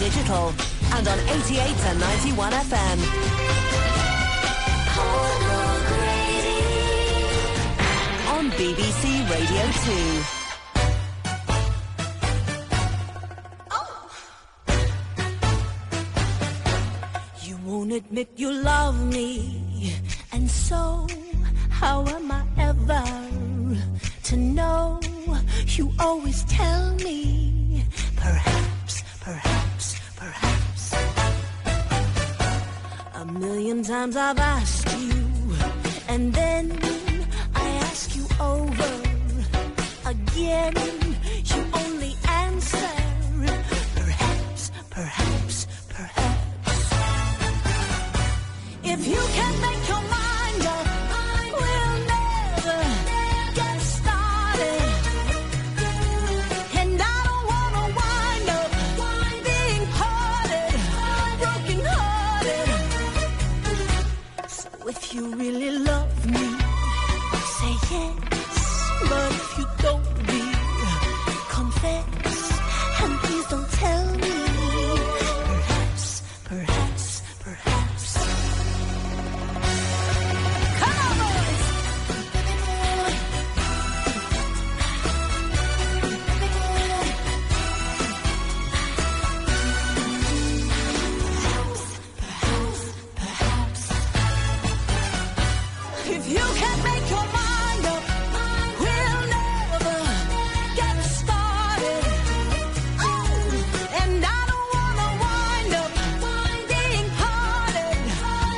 digital and on 88 and 91 FM. On BBC Radio 2. Won't admit you love me, and so how am I ever to know? You always tell me, perhaps, perhaps, perhaps. A million times I've asked you, and then I ask you over again. You only answer, perhaps, perhaps, perhaps. If you can make your mind up, we'll never get started. And I don't wanna wind up being hearted, broken hearted. So if you really love me, say yes. But if you don't, be confess. And please don't tell me, perhaps, perhaps, perhaps. If you can make your mind up, we'll never get started. And I don't wanna wind up being hearted,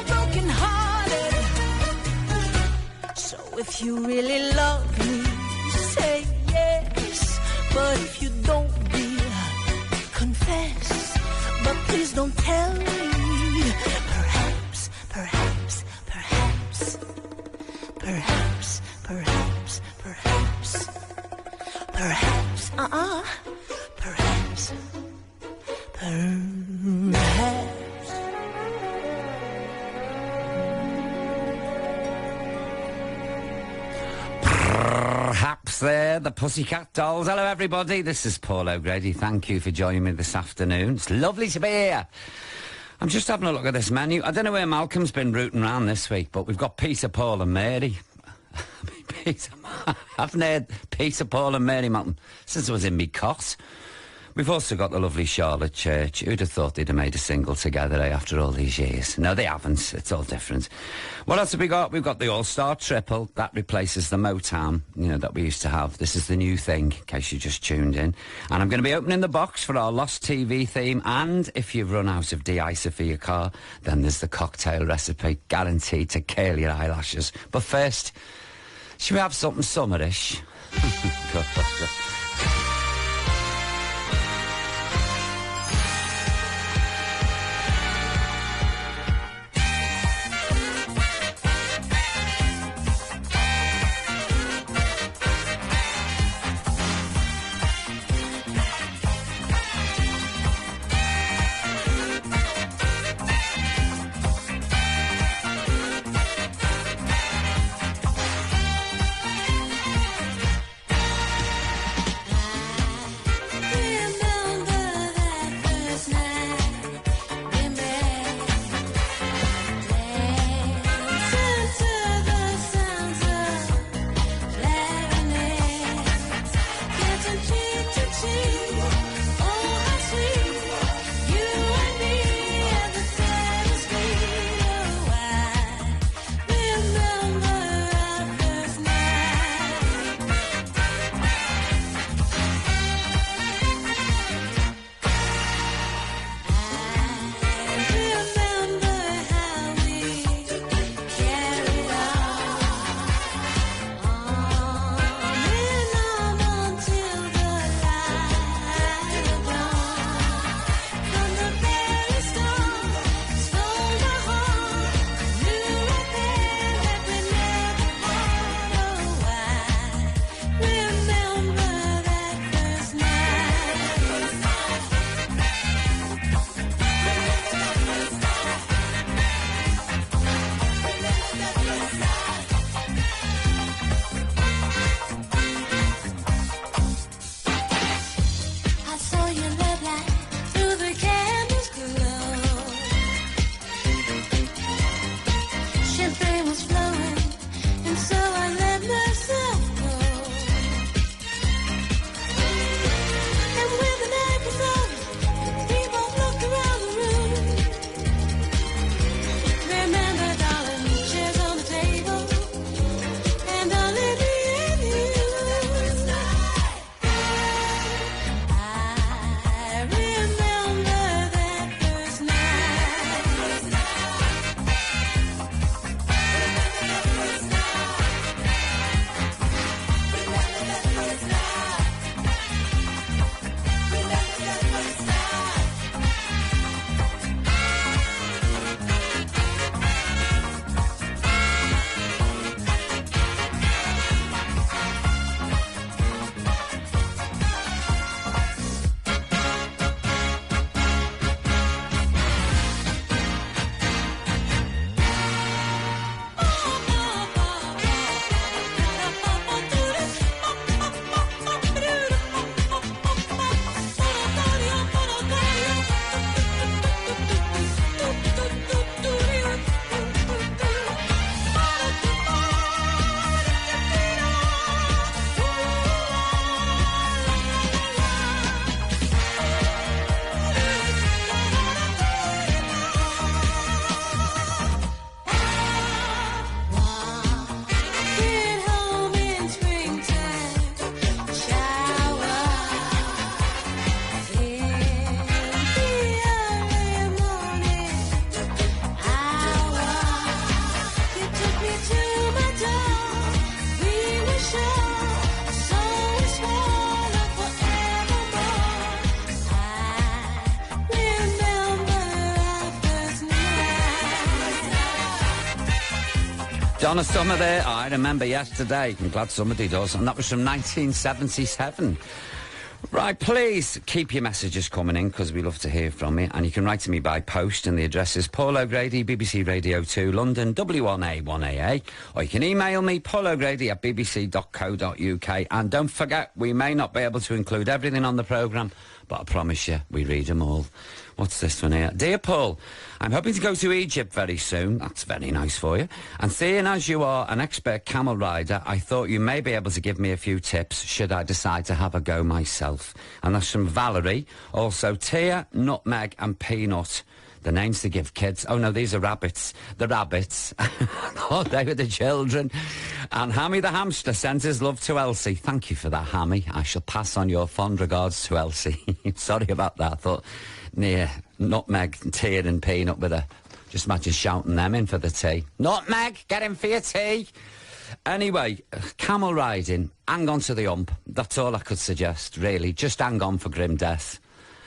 broken hearted. So if you really love me, say yes. But if you don't, be confess. But please don't tell me, perhaps, perhaps, perhaps. Perhaps, perhaps, perhaps, perhaps, perhaps, perhaps. Perhaps there, the Pussycat Dolls. Hello, everybody. This is Paul O'Grady. Thank you for joining me this afternoon. It's lovely to be here. I'm just having a look at this menu. I don't know where Malcolm's been rooting around this week, but we've got Peter, Paul and Mary. I haven't heard Peter, Paul and Mary Malcolm since I was in me cot. We've also got the lovely Charlotte Church. Who'd have thought they'd have made a single together after all these years? No, they haven't. It's all different. What else have we got? We've got the All-Star Triple. That replaces the Motown, that we used to have. This is the new thing, in case you just tuned in. And I'm going to be opening the box for our Lost TV theme. And if you've run out of de-icer for your car, then there's the cocktail recipe, guaranteed to curl your eyelashes. But first, should we have something summerish? Donna Summer there. I remember yesterday. I'm glad somebody does. And that was from 1977. Right, please keep your messages coming in because we love to hear from you. And you can write to me by post, and the address is Paul O'Grady, BBC Radio 2, London, W1A1AA. Or you can email me, paulogrady@bbc.co.uk. And don't forget, we may not be able to include everything on the programme, but I promise you, we read them all. What's this one here? Dear Paul, I'm hoping to go to Egypt very soon. That's very nice for you. And seeing as you are an expert camel rider, I thought you may be able to give me a few tips should I decide to have a go myself. And that's from Valerie. Also, Tia, Nutmeg and Peanut. The names to give kids. Oh, no, these are rabbits. The rabbits. Oh, they were the children. And Hammy the hamster sends his love to Elsie. Thank you for that, Hammy. I shall pass on your fond regards to Elsie. Sorry about that. I thought... near Nutmeg, Tea and Peanut with her. Just imagine shouting them in for the tea. Nutmeg, get in for your tea. Anyway, camel riding, hang on to the hump. That's all I could suggest, really. Just hang on for grim death.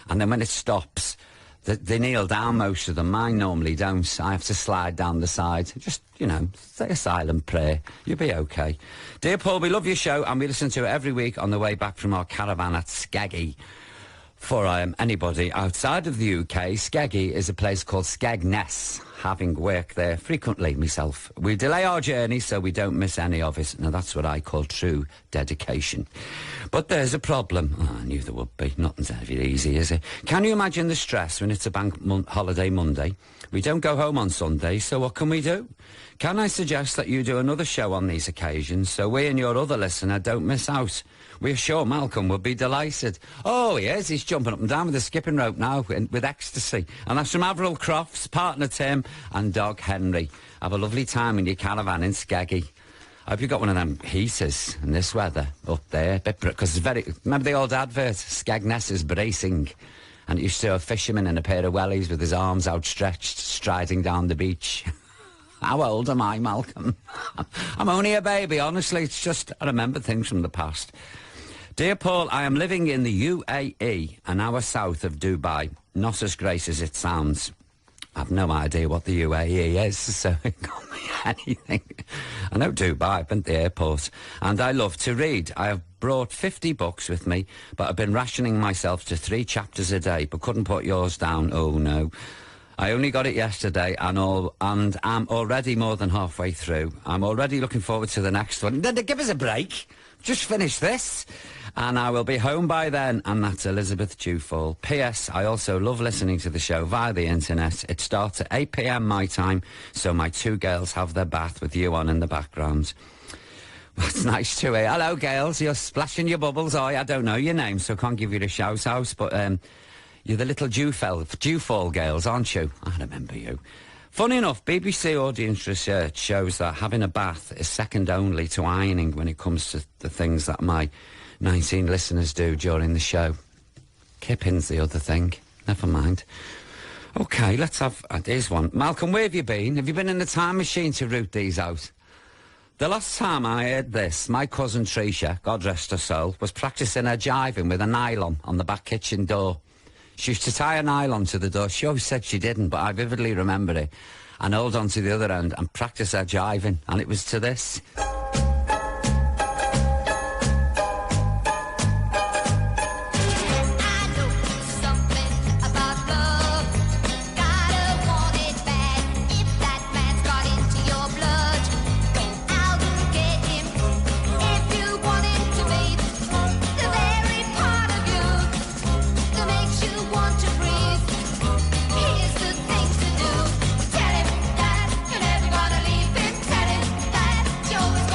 And then when it stops, they kneel down, most of them. Mine normally don't. I have to slide down the side. Just, you know, say a silent prayer. You'll be OK. Dear Paul, we love your show and we listen to it every week on the way back from our caravan at Skeggy. For anybody outside of the UK, Skeggy is a place called Skegness, having worked there frequently myself. We delay our journey so we don't miss any of it. Now, that's what I call true dedication. But there's a problem. Oh, I knew there would be. Nothing's ever easy, is it? Can you imagine the stress when it's a bank holiday Monday? We don't go home on Sunday, so what can we do? Can I suggest that you do another show on these occasions so we and your other listener don't miss out? We're sure Malcolm would be delighted. Oh, he is. He's jumping up and down with a skipping rope now with ecstasy. And that's from Avril Crofts, partner Tim and dog Henry. Have a lovely time in your caravan in Skeggy. I hope you got one of them heaters in this weather up there. Because it's very... Remember the old advert? Skegness is bracing. And it used to have a fisherman in a pair of wellies with his arms outstretched, striding down the beach. How old am I, Malcolm? I'm only a baby, honestly. It's just, I remember things from the past. Dear Paul, I am living in the UAE, an hour south of Dubai. Not as great as it sounds. I've no idea what the UAE is, so it can't be anything. I know Dubai, I've been to the airport. And I love to read. I have brought 50 books with me, but I've been rationing myself to 3 chapters a day, but couldn't put yours down. Oh, no. I only got it yesterday and I'm already more than halfway through. I'm already looking forward to the next one. Then give us a break. Just finish this. And I will be home by then. And that's Elizabeth Dewfall. P.S. I also love listening to the show via the internet. It starts at 8 p.m. my time, so my 2 girls have their bath with you on in the background. That's nice to hear. Hello, girls. You're splashing your bubbles, are you? I don't know your name, so I can't give you a shout-out, but... you're the little Dewfall girls, aren't you? I remember you. Funny enough, BBC audience research shows that having a bath is second only to ironing when it comes to the things that my 19 listeners do during the show. Kipping's the other thing. Never mind. OK, let's have... here's one. Malcolm, where have you been? Have you been in the time machine to root these out? The last time I heard this, my cousin Tricia, God rest her soul, was practising her jiving with a nylon on the back kitchen door. She used to tie a nylon to the door. She always said she didn't, but I vividly remember it. And hold on to the other end and practice her jiving. And it was to this. Yours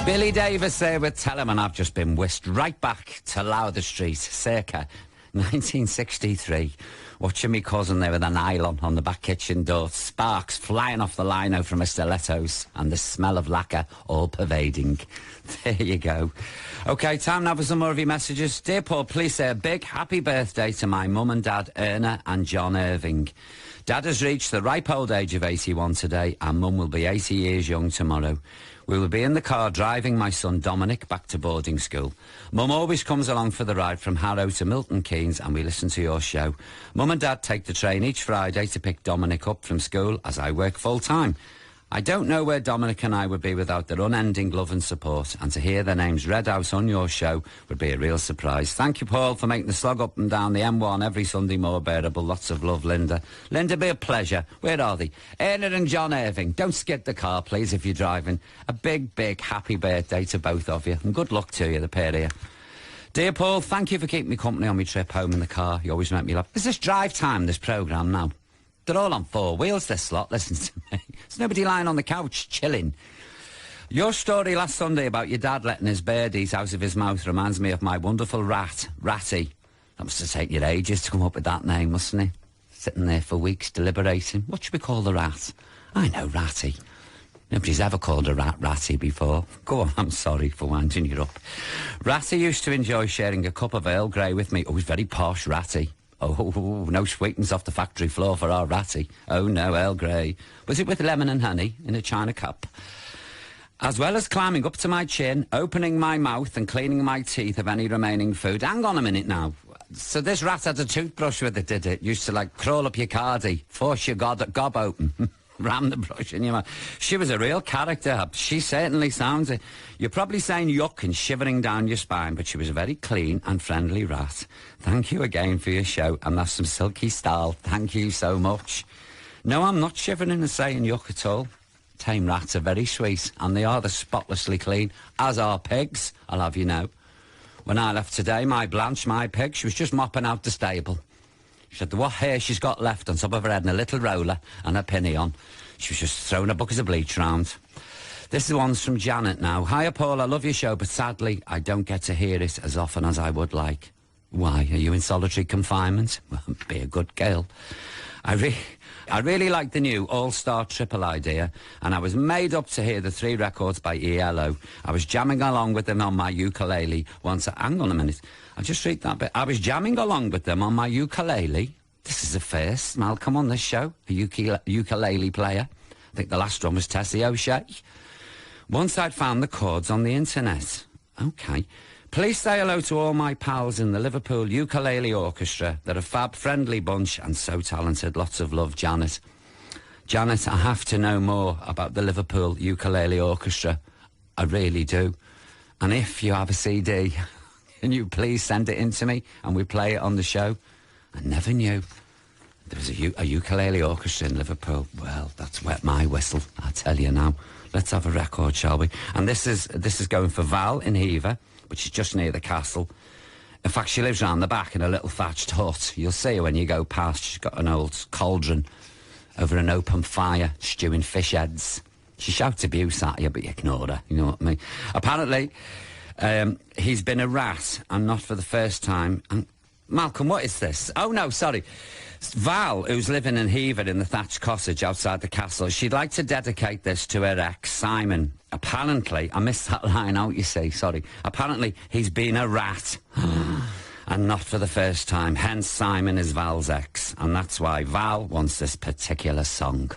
Billy Davis there with Tell 'Em, and I've just been whisked right back to Lowther Street, circa 1963. Watching me cousin there with a nylon on the back kitchen door, sparks flying off the lino from a stilettos, and the smell of lacquer all pervading. There you go. OK, time now for some more of your messages. Dear Paul, please say a big happy birthday to my mum and dad, Erna and John Irving. Dad has reached the ripe old age of 81 today, and Mum will be 80 years young tomorrow. We will be in the car driving my son Dominic back to boarding school. Mum always comes along for the ride from Harrow to Milton Keynes, and we listen to your show. Mum and Dad take the train each Friday to pick Dominic up from school as I work full-time. I don't know where Dominic and I would be without their unending love and support, and to hear their names read out on your show would be a real surprise. Thank you, Paul, for making the slog up and down the M1 every Sunday more bearable. Lots of love, Linda. Linda, be a pleasure. Where are they? Erna and John Irving. Don't skid the car, please, if you're driving. A big, big happy birthday to both of you, and good luck to you, the pair of you. Dear Paul, thank you for keeping me company on my trip home in the car. You always make me laugh. Is this drive time, this programme now? They're all on four wheels, this lot, listen to me. There's nobody lying on the couch, chilling. Your story last Sunday about your dad letting his birdies out of his mouth reminds me of my wonderful rat, Ratty. That must have taken you ages to come up with that name, mustn't it? Sitting there for weeks deliberating. What should we call the rat? I know, Ratty. Nobody's ever called a rat Ratty before. Go on, I'm sorry for winding you up. Ratty used to enjoy sharing a cup of Earl Grey with me. Oh, he's very posh, Ratty. Oh, no sweetens off the factory floor for our Ratty. Oh, no, Earl Grey. Was it with lemon and honey in a china cup? As well as climbing up to my chin, opening my mouth and cleaning my teeth of any remaining food. Hang on a minute now. So this rat had a toothbrush with it, did it? Used to, like, crawl up your cardie, force your gob open. Ram the brush in your mouth. She was a real character. She certainly sounds it. You're probably saying yuck and shivering down your spine, but she was a very clean and friendly rat. Thank you again for your show, and that's some silky style. Thank you so much. No, I'm not shivering and saying yuck at all. Tame rats are very sweet, and they are the spotlessly clean, as are pigs, I'll have you know. When I left today, my Blanche, my pig, she was just mopping out the stable. She had what hair she's got left on top of her head and a little roller and a penny on. She was just throwing a bucket of bleach round. This one's from Janet now. Hiya, Paul, I love your show, but sadly, I don't get to hear it as often as I would like. Why? Are you in solitary confinement? Well, be a good girl. I really like the new All-Star Triple idea, and I was made up to hear the 3 records by ELO. I was jamming along with them on my ukulele once. Hang on a minute. I'll just read that bit. I was jamming along with them on my ukulele. This is a first, Malcolm, on this show. A ukulele player. I think the last one was Tessie O'Shea. Once I'd found the chords on the internet. OK. Please say hello to all my pals in the Liverpool Ukulele Orchestra. They're a fab, friendly bunch and so talented. Lots of love, Janet. Janet, I have to know more about the Liverpool Ukulele Orchestra. I really do. And if you have a CD, can you please send it in to me and we play it on the show? I never knew there was a ukulele orchestra in Liverpool. Well, that's wet my whistle, I tell you now. Let's have a record, shall we? And this is going for Val in Hever, which is just near the castle. In fact, she lives round the back in a little thatched hut. You'll see her when you go past. She's got an old cauldron over an open fire, stewing fish heads. She shouts abuse at you, but you ignore her, you know what I mean? Apparently, he's been a rat, and not for the first time. And Malcolm, what is this? Oh, no, sorry. Val, who's living in Hever in the thatched cottage outside the castle, she'd like to dedicate this to her ex, Simon. Apparently, I missed that line out, you see, sorry. Apparently, he's been a rat. And not for the first time. Hence, Simon is Val's ex. And that's why Val wants this particular song.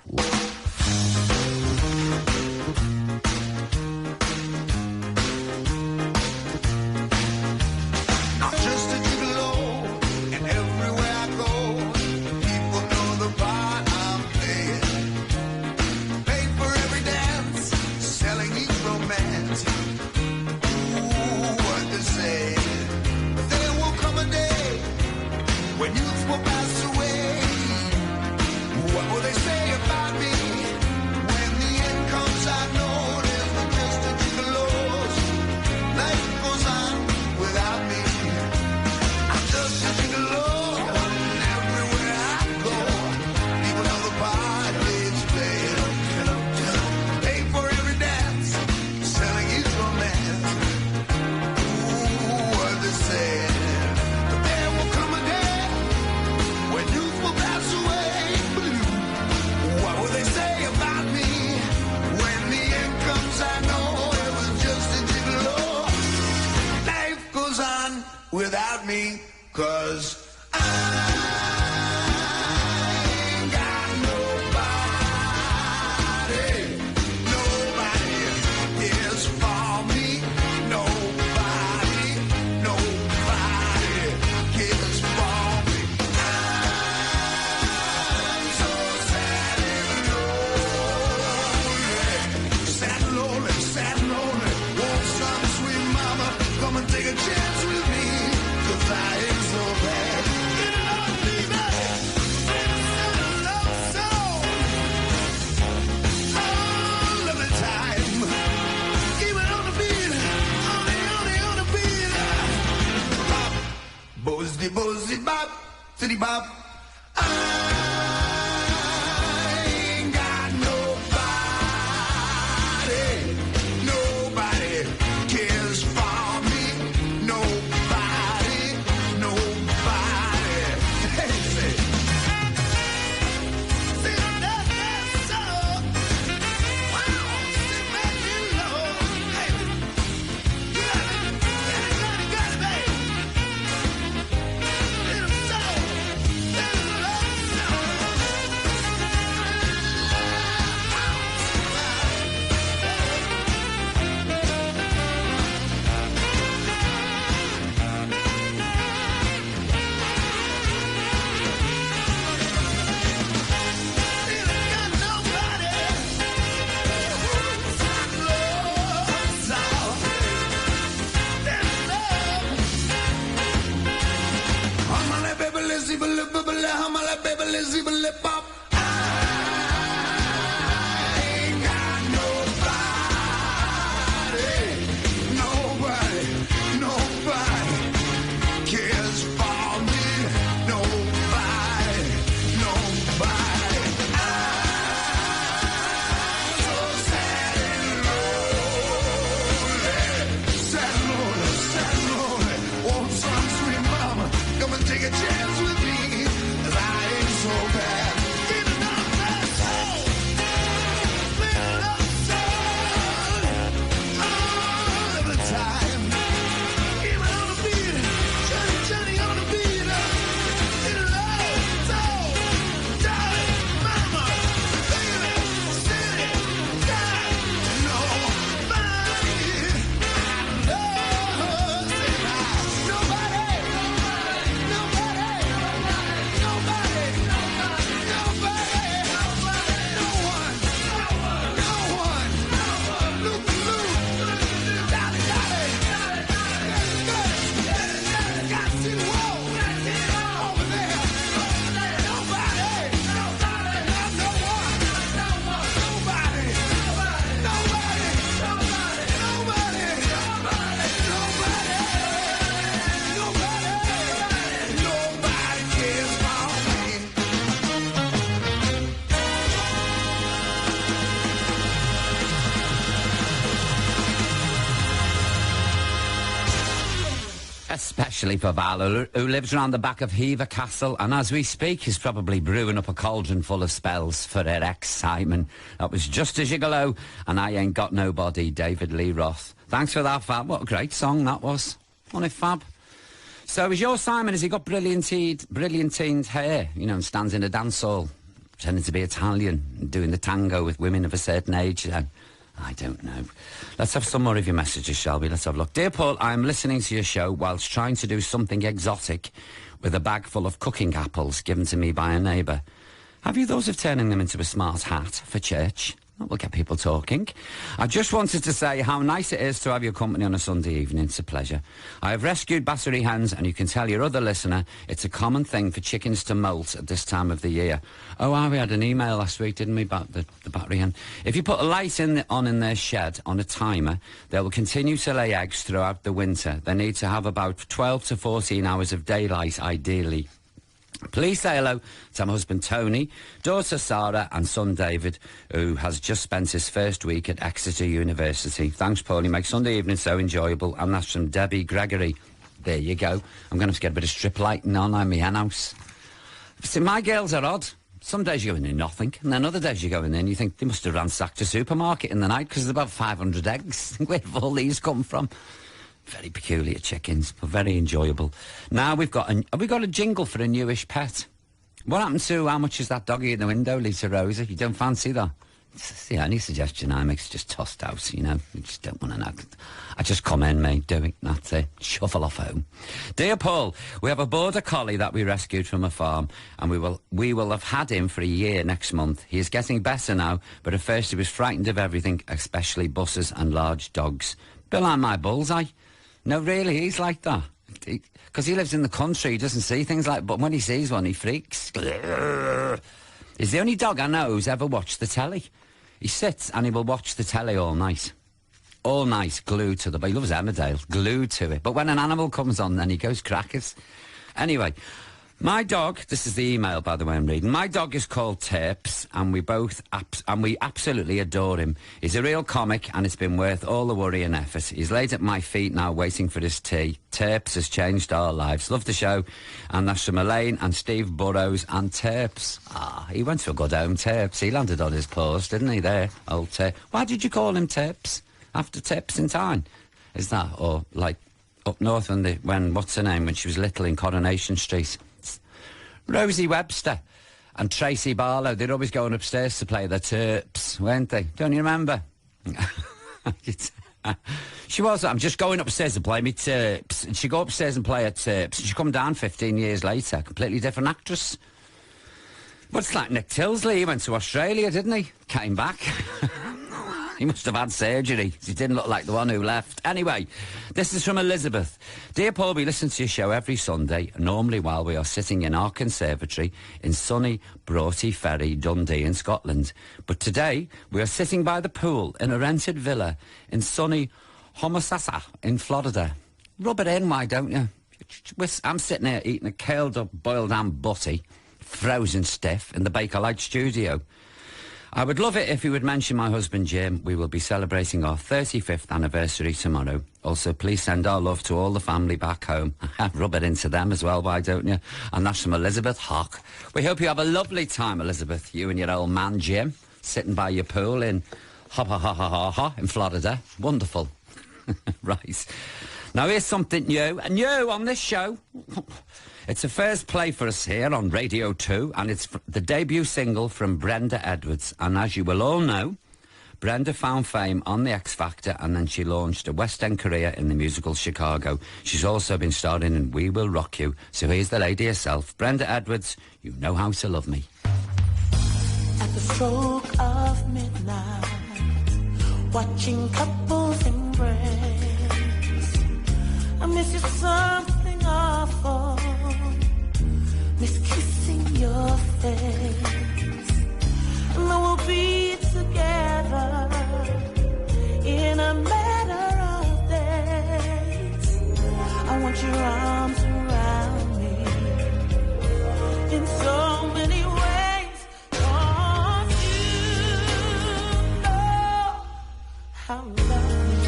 When youth will pass away, what will they say about me? 'cause I ain't got nobody. Nobody is for me. Nobody cares for me. I'm so sad and lonely. Sad and lonely. Want some sweet mama come and take a chance with me, 'cause I ain't so bad. Get it on, baby. Love song. All of the time. Keep it on the beat. On the beat. Bop. Bozzy bop. City bop. I ain't got nobody. Nobody cares for me. Nobody. Hey, say. See that song. Wow. Sit back and low. Hey. Got it, baby. Little soul. Little love song. Got nobody. Love song. Little love. I'm a baby, Lizzie, I'm a baby, Lizzie, pop. I ain't got nobody. Nobody cares for me. Nobody. I'm so sad and lonely. Want some sweet mama come and take a chance with me, 'cause I ain't so bad. Give it up, that soul. Little love song. All of the time. Keep it on the beat. Johnny on the beat. Little love soul. Darling, mama, baby, city, got nobody. Nobody cares for me. Especially for Val, who lives around the back of Hever Castle, and as we speak is probably brewing up a cauldron full of spells for her ex, Simon. That was Just a Gigolo, and I Ain't Got Nobody, David Lee Roth. Thanks for that, Fab. What a great song that was. Wasn't it, Fab? So is your Simon, has he got brilliantine hair, you know, and stands in a dance hall, pretending to be Italian, and doing the tango with women of a certain age? I don't know. Let's have some more of your messages, shall we? Let's have a look. Dear Paul, I'm listening to your show whilst trying to do something exotic with a bag full of cooking apples given to me by a neighbour. Have you thought of turning them into a smart hat for church? That will get people talking. I just wanted to say how nice it is to have your company on a Sunday evening. It's a pleasure. I have rescued Bassery hens, and you can tell your other listener it's a common thing for chickens to molt at this time of the year. Oh, we had an email last week, didn't we, about the battery hen? If you put a light on in their shed on a timer, they will continue to lay eggs throughout the winter. They need to have about 12 to 14 hours of daylight, ideally. Please say hello to my husband Tony, daughter Sarah and son David, who has just spent his first week at Exeter University. Thanks, Paulie. Make Sunday evening so enjoyable. And that's from Debbie Gregory. There you go. I'm going to have to get a bit of strip lighting on my hen house. See, my girls are odd. Some days you go in there nothing, and then other days you go in there and you think they must have ransacked a supermarket in the night because there's about 500 eggs. Where have all these come from? Very peculiar chickens, but very enjoyable. Now have we got a jingle for a newish pet? What happened to how much is that doggy in the window, Lisa Rosa? You don't fancy that? Yeah, any suggestion I make is just tossed out, you know. You just don't want to know. I just come in, mate, do it, that's it. Shuffle off home. Dear Paul, we have a border collie that we rescued from a farm, and we will have had him for a year next month. He is getting better now, but at first he was frightened of everything, especially buses and large dogs. Bill and my bullseye. No, really, he's like that. Because he lives in the country, he doesn't see things like... But when he sees one, he freaks. He's the only dog I know who's ever watched the telly. He sits and he will watch the telly all night. All night, glued to the... He loves Emmerdale, glued to it. But when an animal comes on, then he goes crackers. Anyway, my dog... This is the email, by the way, I'm reading. My dog is called Terps, and we absolutely adore him. He's a real comic, and it's been worth all the worry and effort. He's laid at my feet now, waiting for his tea. Terps has changed our lives. Love the show. And that's from Elaine and Steve Burrows and Terps. He went to a good home, Terps. He landed on his paws, didn't he, there? Old Terps. Why did you call him Terps? After Terps in Tyne? Is that? Or, like, up north when what's her name, when she was little in Coronation Street? Rosie Webster and Tracy Barlow, they're always going upstairs to play the Terps, weren't they? Don't you remember? She was, I'm just going upstairs to play me Terps. And she'd go upstairs and play her Terps. She'd come down 15 years later, completely different actress. But it's like Nick Tilsley, he went to Australia, didn't he? Came back. He must have had surgery. He didn't look like the one who left. Anyway, this is from Elizabeth. Dear Paul, we listen to your show every Sunday, normally while we are sitting in our conservatory in sunny Broughty Ferry, Dundee in Scotland. But today, we are sitting by the pool in a rented villa in sunny Homosassa in Florida. Rub it in, why don't you? I'm sitting here eating a curled up boiled ham butty, frozen stiff, in the Bakelite studio. I would love it if you would mention my husband Jim. We will be celebrating our 35th anniversary tomorrow. Also, please send our love to all the family back home. Rub it into them as well, why don't you? And that's from Elizabeth Hock. We hope you have a lovely time, Elizabeth, you and your old man Jim, sitting by your pool in in Florida. Wonderful. Right. Now here's something new. New on this show. It's a first play for us here on Radio 2, and it's the debut single from Brenda Edwards. And as you will all know, Brenda found fame on The X Factor, and then she launched a West End career in the musical Chicago. She's also been starring in We Will Rock You. So here's the lady herself, Brenda Edwards, You Know How to Love Me. At the stroke of midnight, watching couples embrace, I miss you something awful, miss kissing your face, and then we'll be together in a matter of days. I want your arms around me in so many ways, 'cause you know how to love me.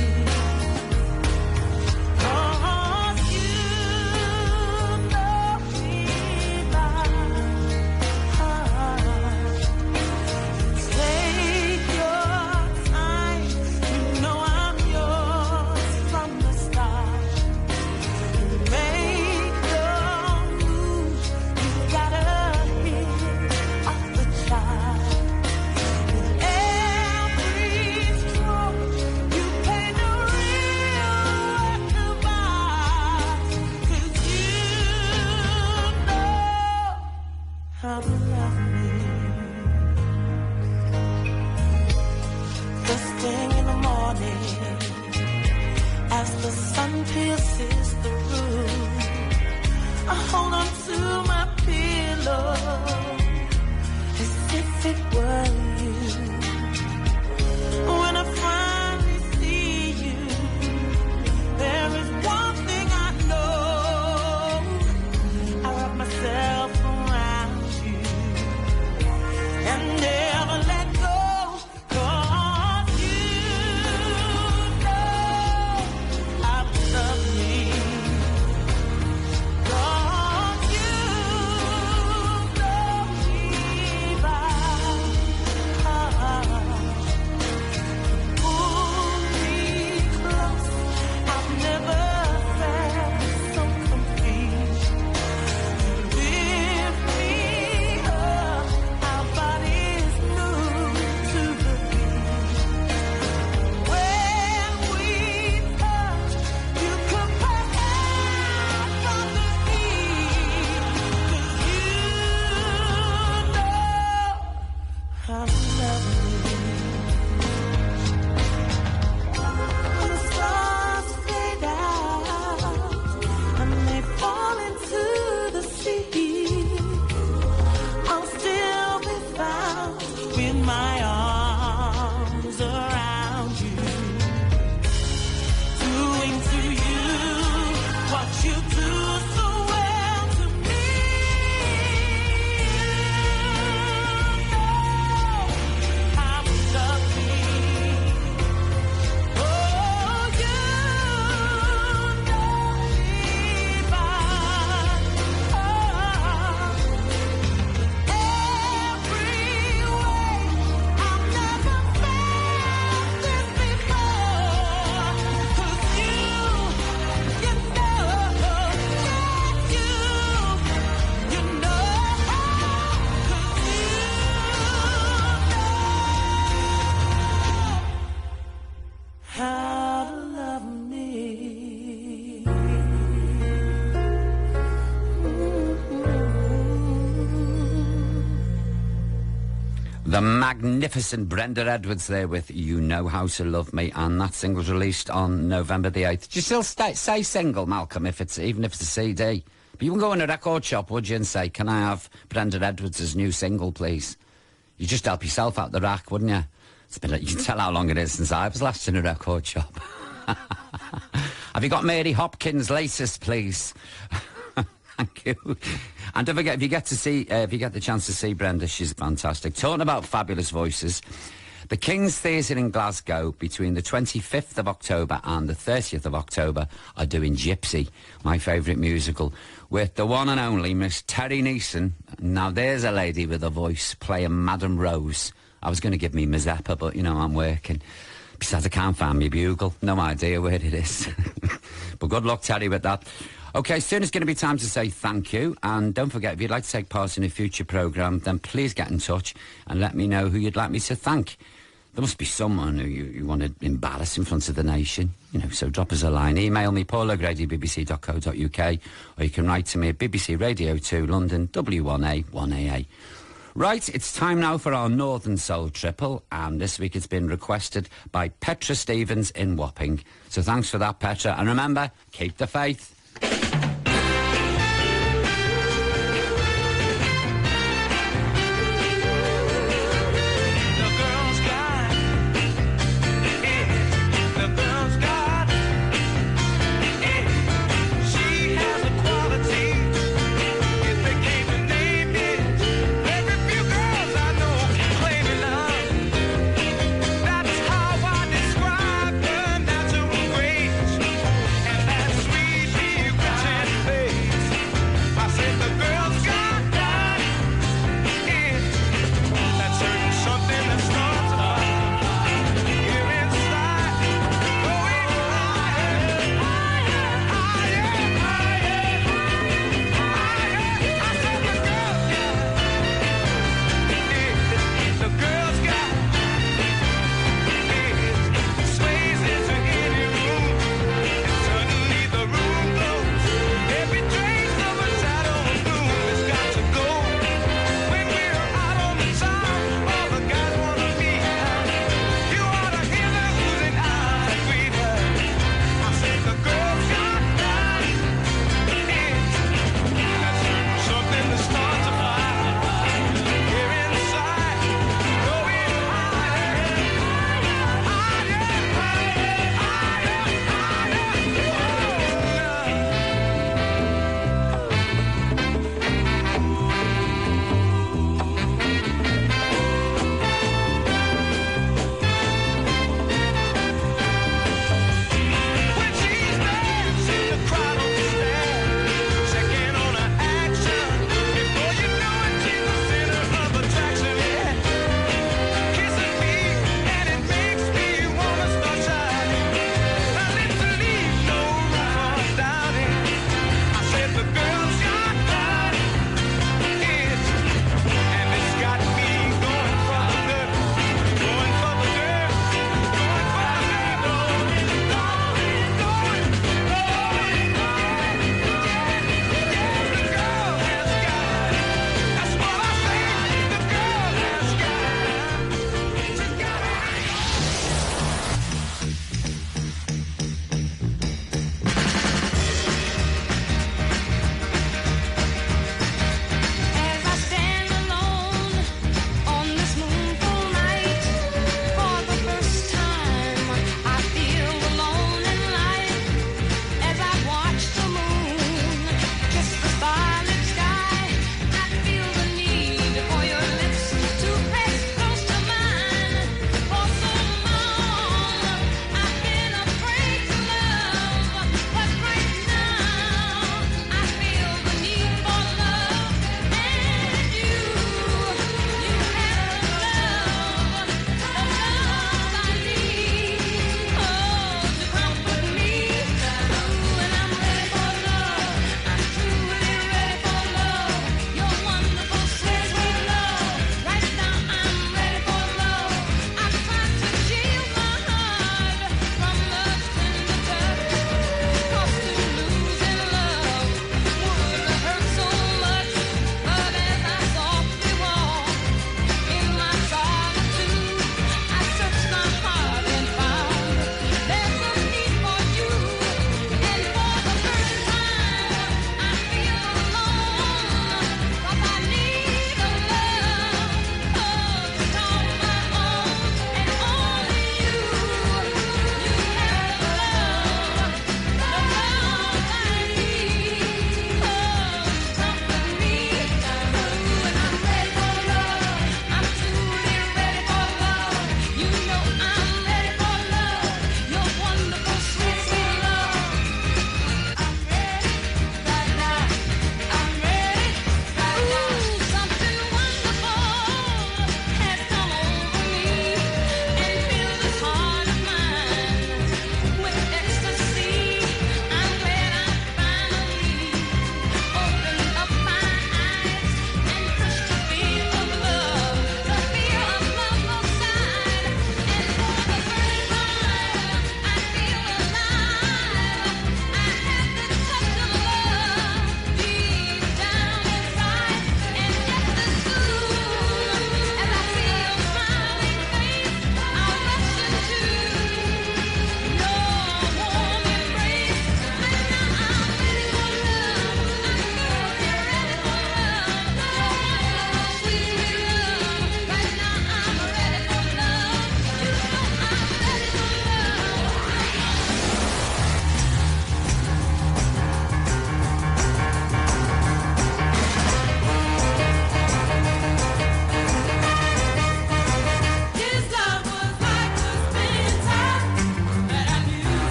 The magnificent Brenda Edwards there with You Know How to Love Me, and that single's released on November the 8th. Do you still say single, Malcolm, even if it's a CD? But you wouldn't go in a record shop, would you, and say, can I have Brenda Edwards' new single, please? You just help yourself out the rack, wouldn't you? It's been, you can tell how long it is since I was last in a record shop. Have you got Mary Hopkins' latest, please? Thank you. And don't forget, if you get the chance to see Brenda, she's fantastic. Talking about fabulous voices, the King's Theatre in Glasgow between the 25th of October and the 30th of October are doing Gypsy, my favourite musical, with the one and only Miss Terry Neeson. Now there's a lady with a voice playing Madame Rose. I was going to give me Mazeppa, but you know, I'm working. Besides, I can't find my bugle. No idea where it is. But good luck, Terry, with that. OK, soon it's going to be time to say thank you. And don't forget, if you'd like to take part in a future programme, then please get in touch and let me know who you'd like me to thank. There must be someone who you want to embarrass in front of the nation. You know, so drop us a line. Email me, paulogrady@bbc.co.uk, or you can write to me at BBC Radio 2, London, W1A 1AA. Right, it's time now for our Northern Soul Triple, and this week it's been requested by Petra Stevens in Wapping. So thanks for that, Petra. And remember, keep the faith. That's how I describe her natural grace and that sweet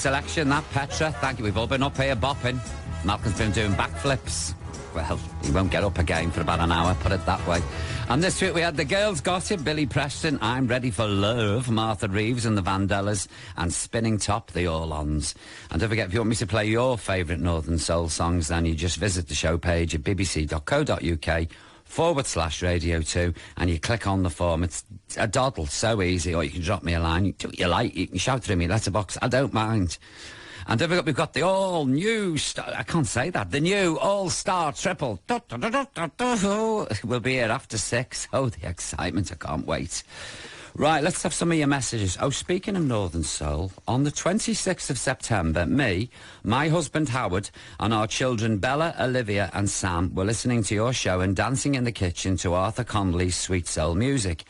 selection, that, Petra. Thank you. We've all been up here bopping. Malcolm's been doing backflips. Well, he won't get up again for about an hour, put it that way. And this week we had the girls' gossip, Billy Preston, I'm Ready for Love, Martha Reeves and the Vandellas, and Spinning Top, the Orlons. And don't forget, if you want me to play your favourite Northern Soul songs, then you just visit the show page at bbc.co.uk/Radio 2, and you click on the form. It's a doddle, so easy, or you can drop me a line. You do what you like, you can shout through me letterbox, I don't mind. And don't forget, we've got the all-new, I can't say that, the new all-star triple. We'll be here after 6. Oh, the excitement, I can't wait. Right, let's have some of your messages. Oh, speaking of Northern Soul, on the 26th of September, me, my husband Howard, and our children Bella, Olivia and Sam were listening to your show and dancing in the kitchen to Arthur Conley's Sweet Soul music.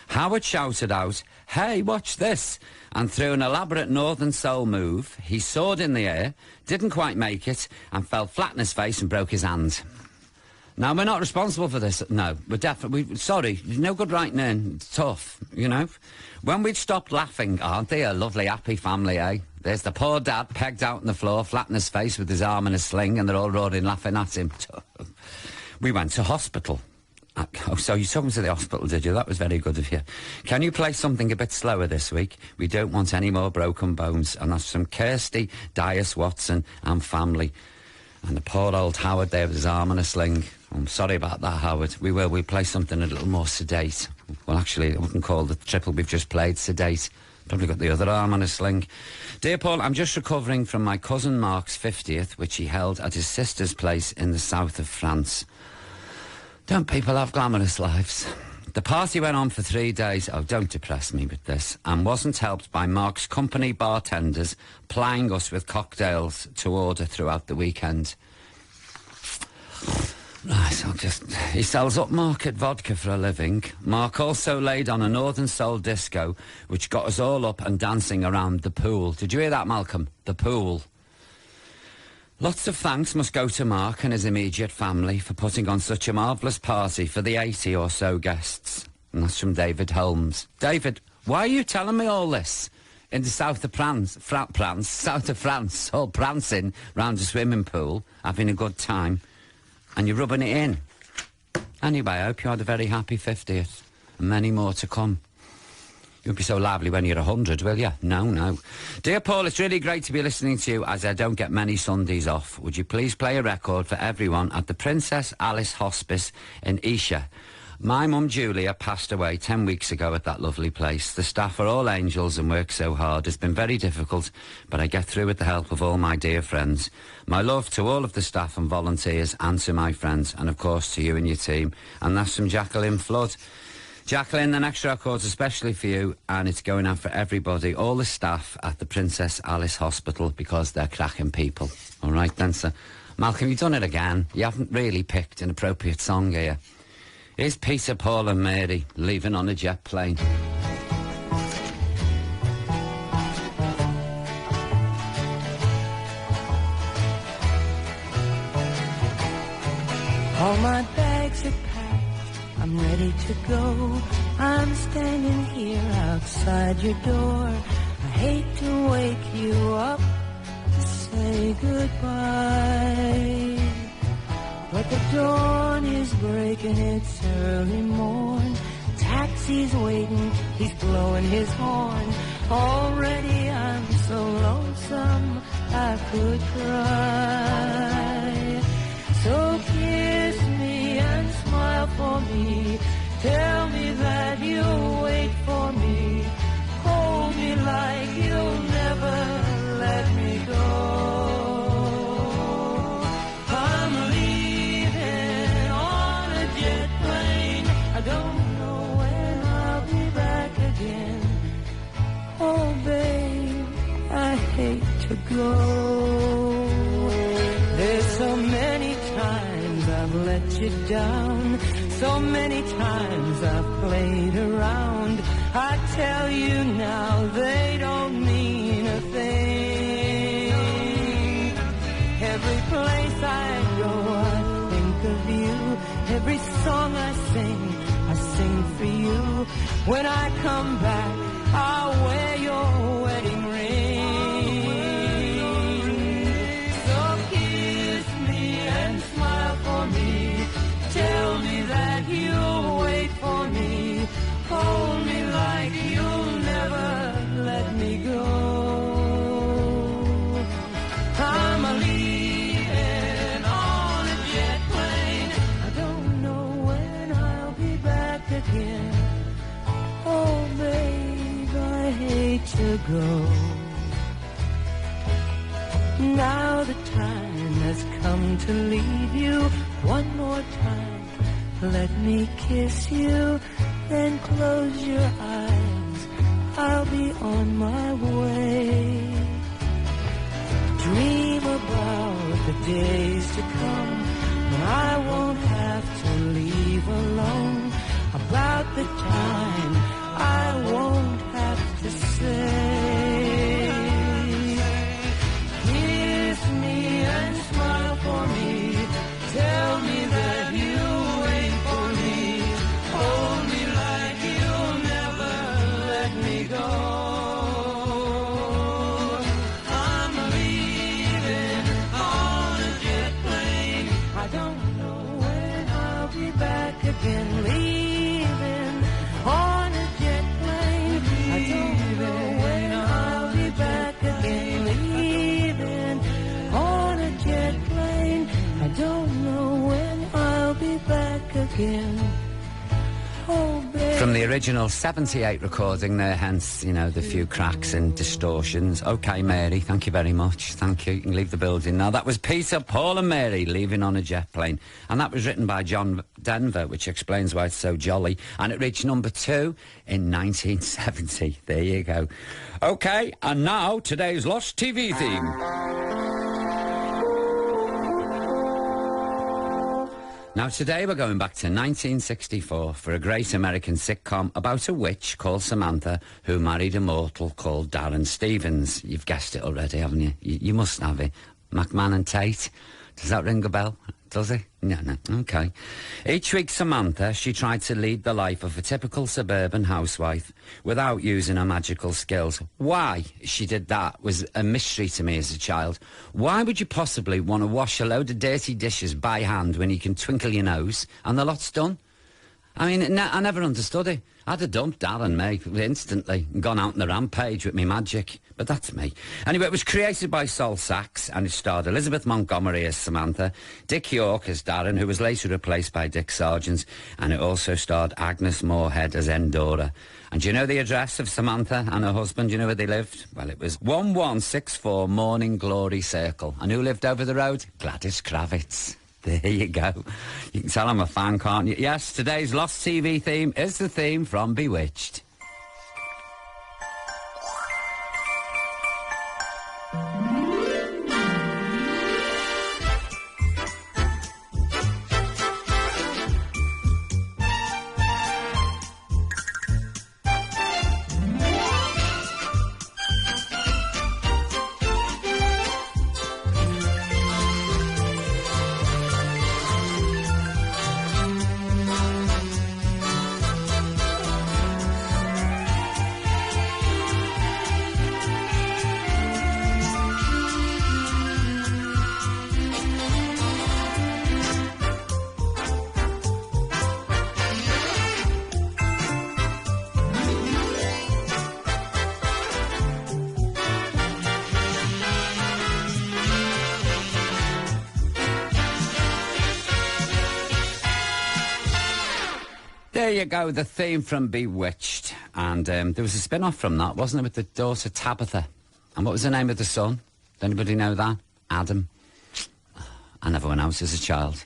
Howard shouted out, "Hey, watch this!" And through an elaborate Northern Soul move, he soared in the air, didn't quite make it, and fell flat on his face and broke his hand. Now, we're not responsible for this. No, we're definitely... Sorry, there's no good writing in. It's tough, you know. When we'd stopped laughing, aren't they a lovely, happy family, eh? There's the poor dad pegged out on the floor, flat on his face with his arm in a sling, and they're all roaring, laughing at him. We went to hospital. Oh, so you took him to the hospital, did you? That was very good of you. Can you play something a bit slower this week? We don't want any more broken bones. And that's from Kirsty, Dias Watson and family. And the poor old Howard there with his arm in a sling. I'm sorry about that, Howard. We will. We'll play something a little more sedate. Well, actually, I wouldn't call the triple we've just played sedate. Probably got the other arm on a sling. Dear Paul, I'm just recovering from my cousin Mark's 50th, which he held at his sister's place in the south of France. Don't people have glamorous lives? The party went on for 3 days. Oh, don't depress me with this. And wasn't helped by Mark's company bartenders plying us with cocktails to order throughout the weekend. Right, he sells upmarket vodka for a living. Mark also laid on a Northern Soul disco, which got us all up and dancing around the pool. Did you hear that, Malcolm? The pool. Lots of thanks must go to Mark and his immediate family for putting on such a marvellous party for the 80 or so guests. And that's from David Holmes. David, why are you telling me all this? In the south of France, all prancing round a swimming pool, having a good time, and you're rubbing it in. Anyway, I hope you had a very happy 50th, and many more to come. You'll be so lively when you're 100, will you? No. Dear Paul, it's really great to be listening to you, as I don't get many Sundays off. Would you please play a record for everyone at the Princess Alice Hospice in Esher? My mum Julia passed away 10 weeks ago at that lovely place. The staff are all angels and work so hard. It's been very difficult, but I get through with the help of all my dear friends. My love to all of the staff and volunteers and to my friends, and of course to you and your team. And that's from Jacqueline Flood. Jacqueline, the next record's especially for you, and it's going out for everybody, all the staff at the Princess Alice Hospital, because they're cracking people. All right, then, sir. Malcolm, you've done it again. You haven't really picked an appropriate song here. Here's Peter, Paul and Mary, leaving on a jet plane. All my bags are packed, I'm ready to go. I'm standing here outside your door. I hate to wake you up to say goodbye, but the dawn is breaking, it's early morn. Taxi's waiting, he's blowing his horn. Already I'm so lonesome I could cry. So kiss me and smile for me. Tell me that you'll wait for me. Hold me like you'll never let me go. I'm leaving on a jet plane. I don't know when I'll be back again. Oh, babe, I hate to go. There's so many times I've let you down. So many times I've played around. I tell you now, they don't mean a thing. Every place I go, I think of you. Every song I sing for you. When I come back, I'll wear your wedding ring. to leave you one more time. Let me kiss you, then close your eyes. I'll be on my way. Dream about the days to come when I won't have to leave alone. About the time I won't have to say. Kiss me and smile for me. Tell me that you'll wait for me. Hold me like you'll never let me go. I'm leaving on a jet plane. I don't know when I'll be back again. Leaving on a jet plane. I don't know when I'll be back again. Leaving on a jet plane. I don't know when I'll be back again. Oh, baby. From the original 78 recording there, hence, you know, the few cracks and distortions. OK, Mary, thank you very much. Thank you. You can leave the building now. That was Peter, Paul and Mary leaving on a jet plane. And that was written by John Denver, which explains why it's so jolly. And it reached number 2 in 1970. There you go. OK, and now today's Lost TV theme. Now, today we're going back to 1964 for a great American sitcom about a witch called Samantha who married a mortal called Darren Stevens. You've guessed it already, haven't you? You must have it. McMahon and Tate. Does that ring a bell? Does it? No. OK. Each week, Samantha, she tried to lead the life of a typical suburban housewife without using her magical skills. Why she did that was a mystery to me as a child. Why would you possibly want to wash a load of dirty dishes by hand when you can twinkle your nose and the lot's done? I mean, I never understood it. I'd have dumped Darren, mate, instantly, and gone out on the rampage with me magic. But that's me. Anyway, it was created by Sol Sachs, and it starred Elizabeth Montgomery as Samantha, Dick York as Darren, who was later replaced by Dick Sargent, and it also starred Agnes Moorehead as Endora. And do you know the address of Samantha and her husband? Do you know where they lived? Well, it was 1164 Morning Glory Circle. And who lived over the road? Gladys Kravitz. There you go. You can tell I'm a fan, can't you? Yes, today's Lost TV theme is the theme from Bewitched. There you go, the theme from Bewitched. And there was a spin-off from that, wasn't there, with the daughter Tabitha? And what was the name of the son? Does anybody know that? Adam. I never went out as a child.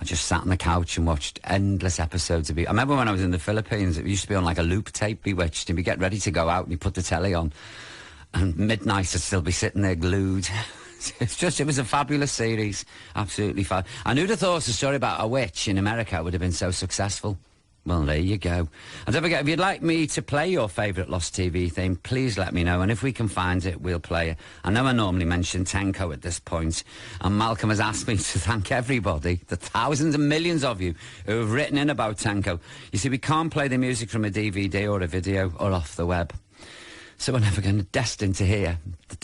I just sat on the couch and watched endless episodes of Bewitched. I remember when I was in the Philippines, it used to be on like a loop tape, Bewitched, and we get ready to go out and you put the telly on. And midnight I'd still be sitting there glued. It was a fabulous series. Absolutely fab. And who'd have thought a story about a witch in America would have been so successful? Well, there you go. And don't forget, if you'd like me to play your favourite Lost TV theme, please let me know. And if we can find it, we'll play it. I know I normally mention Tenko at this point, and Malcolm has asked me to thank everybody, the thousands and millions of you who have written in about Tenko. You see, we can't play the music from a DVD or a video or off the web. So we're never going to destined to hear,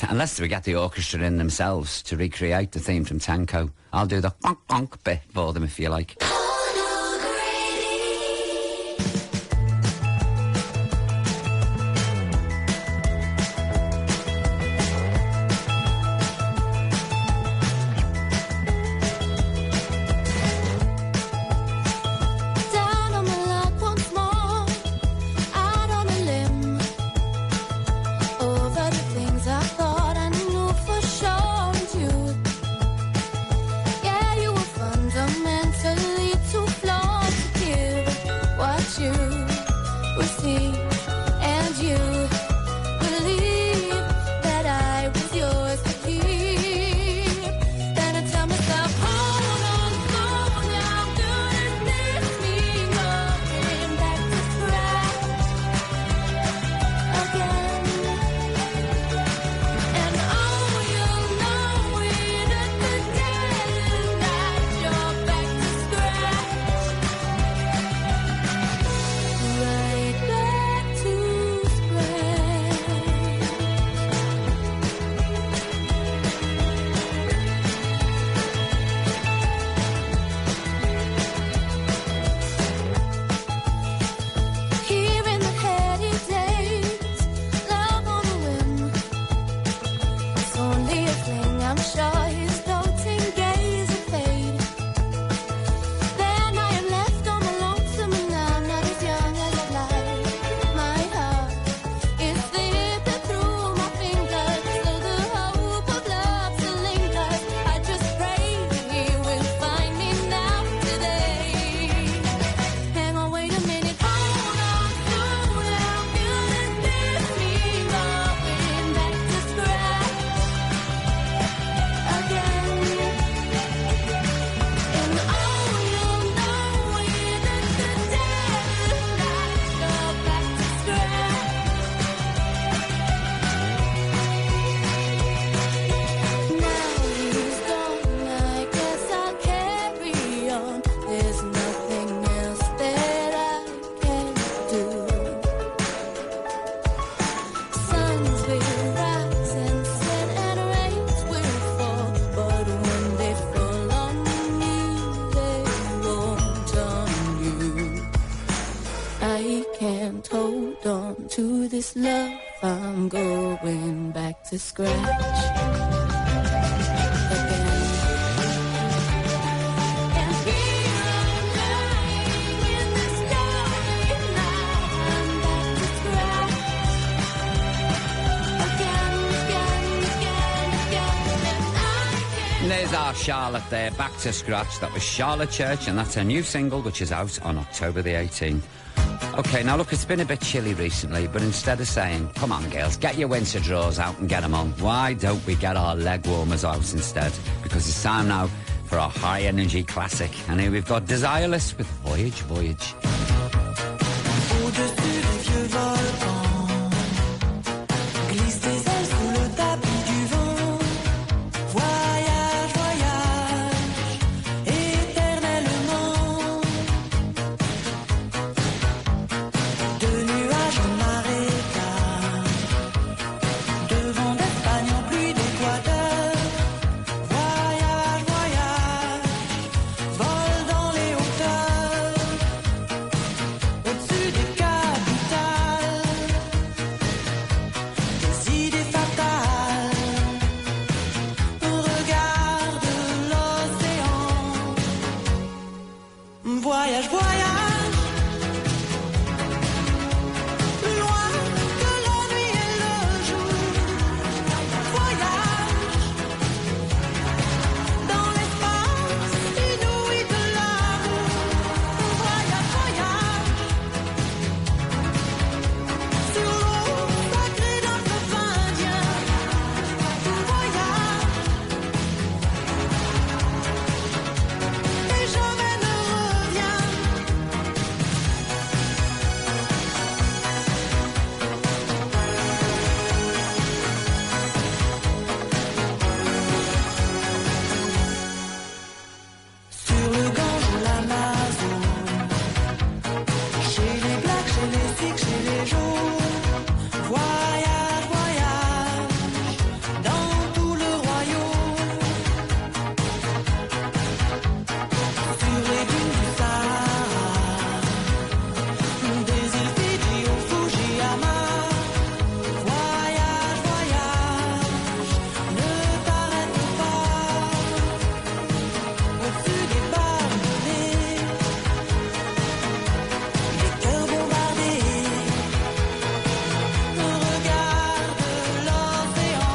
unless we get the orchestra in themselves to recreate the theme from Tenko. I'll do the conk bit for them if you like. Yeah. this love, I'm going back to scratch. There's our Charlotte there, back to scratch. That was Charlotte Church, and that's her new single, which is out on October the 18th. OK, now look, it's been a bit chilly recently, but instead of saying, come on, girls, get your winter drawers out and get them on, why don't we get our leg warmers out instead? Because it's time now for our high-energy classic. And here we've got Desireless with Voyage, Voyage. Au-dessus des vieux volcans, glisse tes ailes sous le tapis du vent. Voyage, voyage, éternellement. De nuages en marécage, de vent d'Espagne en pluie d'Équateur. Voyage, voyage, vol dans les hauteurs. Au-dessus des capitales, des idées fatales. Regarde l'océan. Voyage, voyage, plus loin que la nuit et le jour. Voyage, dans l'espace inouï de l'amour. Voyage, voyage, sur l'eau sacrée d'un fleuve indien. Voyage, et jamais ne reviens. Sur le Gange ou l'Amazone, chez les Blacks, chez les Sikhs, chez les Jaunes. Voyage, voyage, dans tout le royaume. Sur les dunes du Sahara, des îles Fidji au Fujiyama. Voyage, voyage, ne t'arrête pas. Au-dessus des barbelés, les cœurs bombardés. Regarde l'océan.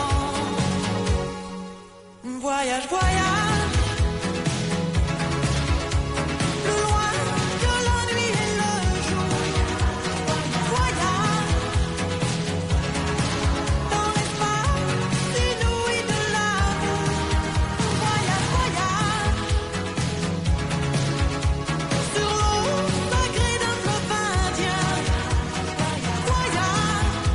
Voyage, voyage, plus loin que la nuit et le jour. Voyage, dans l'espace inouï de l'amour. Voyage, voyage, sur l'eau sacrée d'un fleuve indien. Voyage,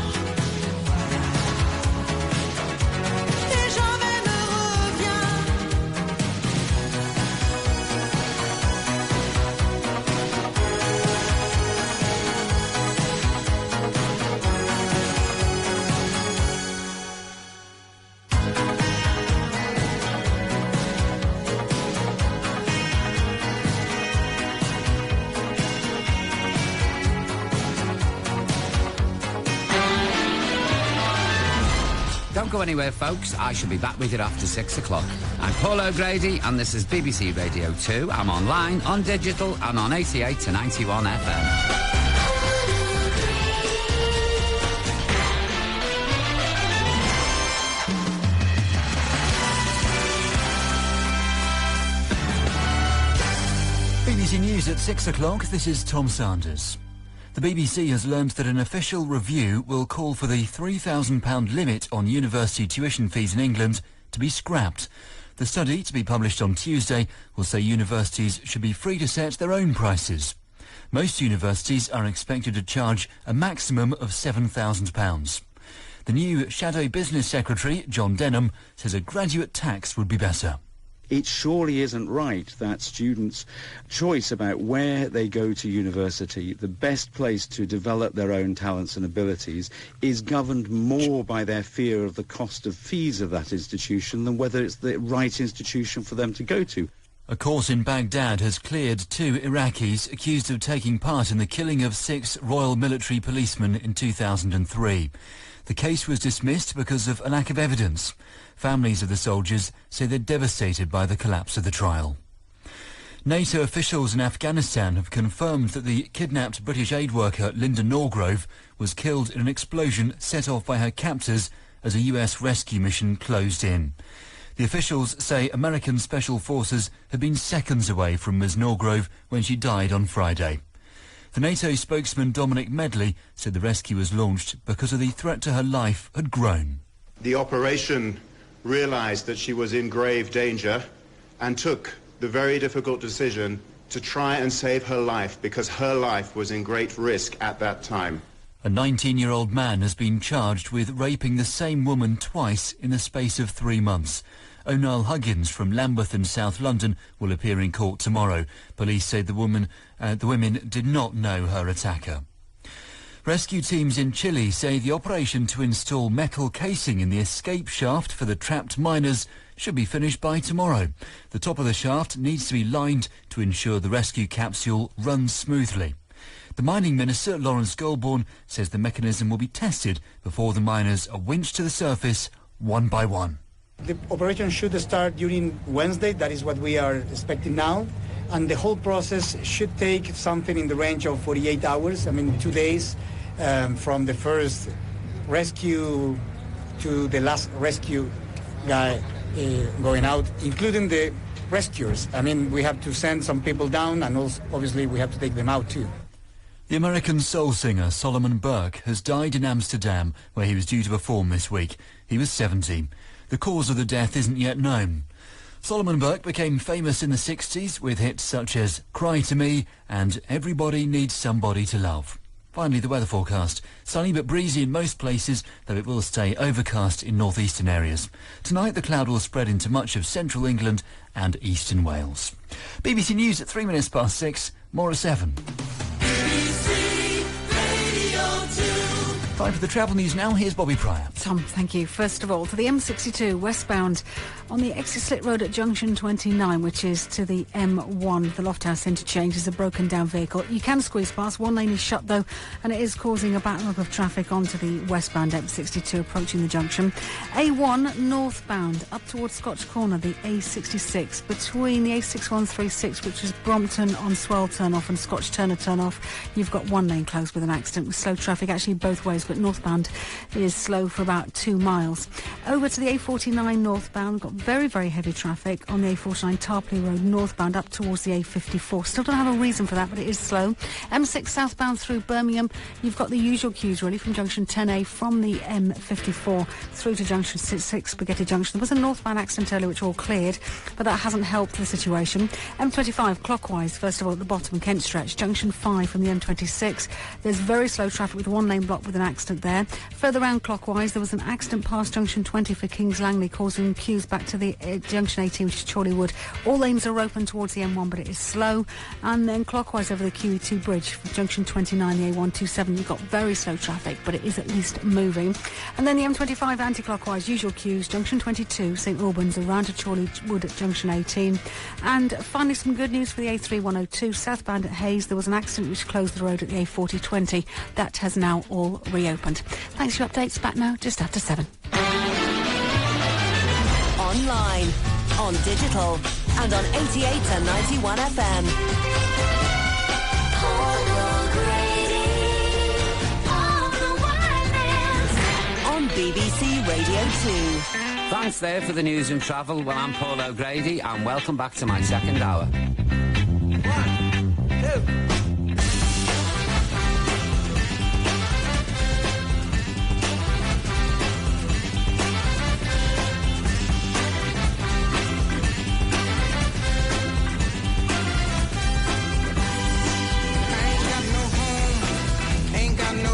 et jamais ne reviens. Don't go anywhere, folks. I shall be back with you after 6 o'clock. I'm Paul O'Grady, and this is BBC Radio 2. I'm online, on digital, and on 88 to 91 FM. BBC News at 6 o'clock. This is Tom Sanders. The BBC has learned that an official review will call for the £3,000 limit on university tuition fees in England to be scrapped. The study, to be published on Tuesday, will say universities should be free to set their own prices. Most universities are expected to charge a maximum of £7,000. The new Shadow Business Secretary, John Denham, says a graduate tax would be better. It surely isn't right that students' choice about where they go to university, the best place to develop their own talents and abilities, is governed more by their fear of the cost of fees of that institution than whether it's the right institution for them to go to. A court in Baghdad has cleared 2 Iraqis accused of taking part in the killing of 6 Royal Military policemen in 2003. The case was dismissed because of a lack of evidence. Families of the soldiers say they're devastated by the collapse of the trial. NATO officials in Afghanistan have confirmed that the kidnapped British aid worker Linda Norgrove was killed in an explosion set off by her captors as a US rescue mission closed in. The officials say American special forces had been seconds away from Ms Norgrove when she died on Friday. The NATO spokesman Dominic Medley said the rescue was launched because of the threat to her life had grown. The operation realised that she was in grave danger and took the very difficult decision to try and save her life because her life was in great risk at that time. A 19-year-old man has been charged with raping the same woman twice in the space of 3 months. O'Neill Huggins from Lambeth in South London will appear in court tomorrow. Police say the women did not know her attacker. Rescue teams in Chile say the operation to install metal casing in the escape shaft for the trapped miners should be finished by tomorrow. The top of the shaft needs to be lined to ensure the rescue capsule runs smoothly. The mining minister, Lawrence Goulburn, says the mechanism will be tested before the miners are winched to the surface one by one. The operation should start during Wednesday, that is what we are expecting now, and the whole process should take something in the range of 48 hours, 2 days, from the first rescue to the last rescue guy going out, including the rescuers. We have to send some people down, and also, obviously, we have to take them out too. The American soul singer Solomon Burke has died in Amsterdam, where he was due to perform this week. He was 70. The cause of the death isn't yet known. Solomon Burke became famous in the 60s with hits such as Cry to Me and Everybody Needs Somebody to Love. Finally, the weather forecast. Sunny but breezy in most places, though it will stay overcast in northeastern areas. Tonight, the cloud will spread into much of central England and eastern Wales. BBC News at 3 minutes past 6, more at 7. Time for the travel news now. Here's Bobby Pryor. Tom, thank you. First of all, to the M62 westbound on the Exit Slit Road at Junction 29, which is to the M1. The Lofthouse interchange is a broken down vehicle. You can squeeze past. One lane is shut though, and it is causing a backlog of traffic onto the westbound M62 approaching the junction. A1 northbound up towards Scotch Corner, the A66 between the A6136, which is Brompton on Swell turn off and Scotch Turner turn off. You've got one lane closed with an accident with slow traffic actually both ways, but northbound is slow for about 2 miles. Over to the A49 northbound, got very, very heavy traffic on the A49 Tarpley Road northbound up towards the A54. Still don't have a reason for that, but it is slow. M6 southbound through Birmingham, you've got the usual queues really from junction 10A from the M54 through to junction 6 Spaghetti Junction. There was a northbound accident earlier which all cleared, but that hasn't helped the situation. M25 clockwise, first of all at the bottom, Kent Stretch, junction 5 from the M26. There's very slow traffic with one lane blocked with an accident there. Further round clockwise, there was an accident past junction 20 for Kings Langley, causing queues back to the junction 18, which is Chorley Wood. All lanes are open towards the M1, but it is slow. And then clockwise over the QE2 bridge from junction 29, the A127, you've got very slow traffic, but it is at least moving. And then the M25 anti-clockwise, usual queues, junction 22, St Albans, around to Chorley Wood at junction 18. And finally, some good news for the A3102 southbound at Hayes. There was an accident which closed the road at the A4020. That has now all reopened. Thanks for your updates. Back now, just after 7. Online, on digital, and on 88 and 91 FM. On BBC Radio 2. Thanks there for the news and travel. Well, I'm Paul O'Grady, and welcome back to my second hour. 1, 2... Ain't got no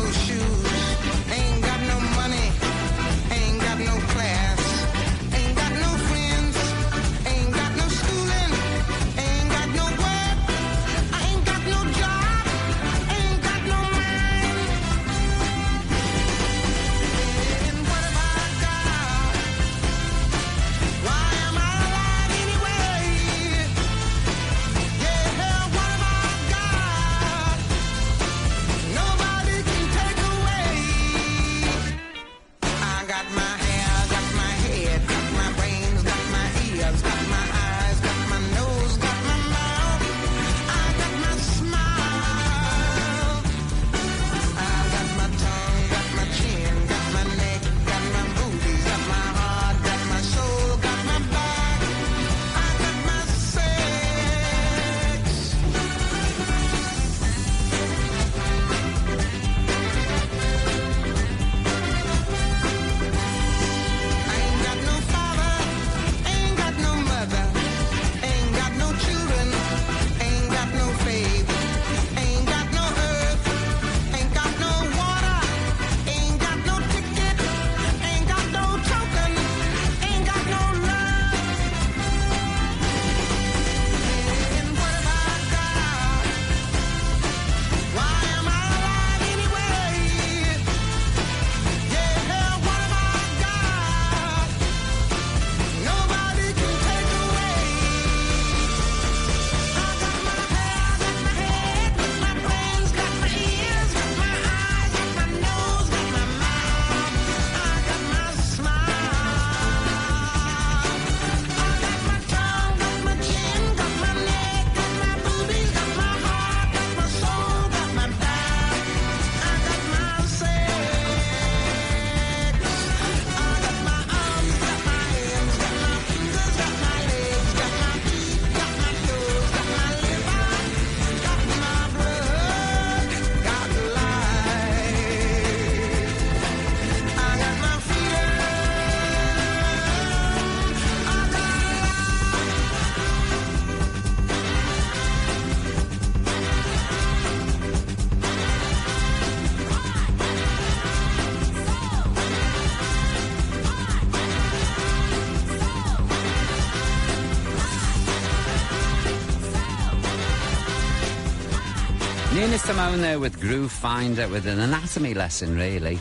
Nina Simone there with Groove Finder with an anatomy lesson, really.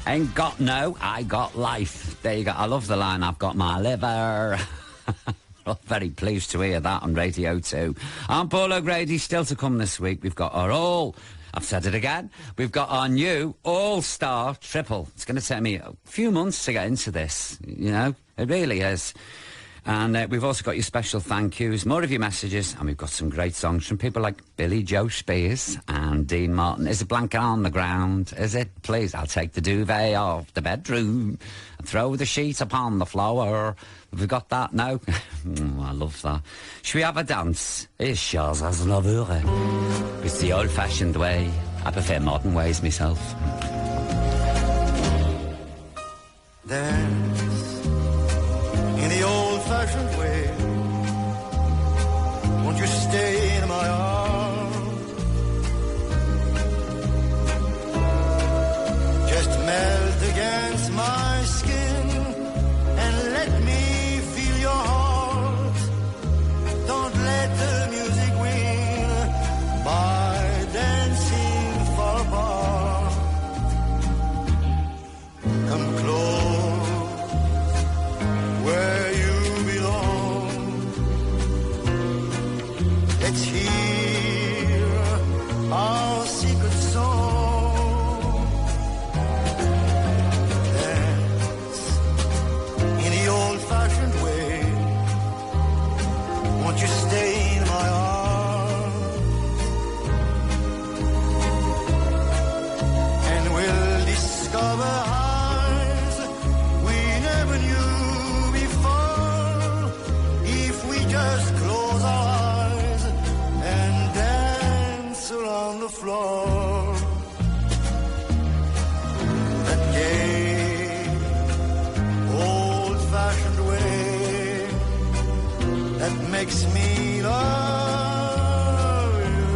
Ain't got no, I got life. There you go. I love the line, I've got my liver. Well, very pleased to hear that on Radio 2. I'm Paul O'Grady. Still to come this week, we've got our I've said it again, we've got our new all-star triple. It's going to take me a few months to get into this, you know. It really is. And we've also got your special thank yous, more of your messages, and we've got some great songs from people like Billy Joe Spears and Dean Martin. Is a blanket on the ground? Is it? Please, I'll take the duvet off the bedroom and throw the sheet upon the floor. Have we got that? No? I love that. Should we have a dance? It's Charles Aznavour. It's the old-fashioned way. I prefer modern ways myself. Dance in the old-fashioned way. Won't you stay in my arms? Just melt against my skin and let me feel your heart. Don't let the music win by dancing far apart. Come close where you belong. Let's hear our secret song. Dance in the old-fashioned way. Won't you stay in my arms? And we'll discover heights we never knew before, if we just close our eyes and dance around the floor. That gay, old-fashioned way that makes me love you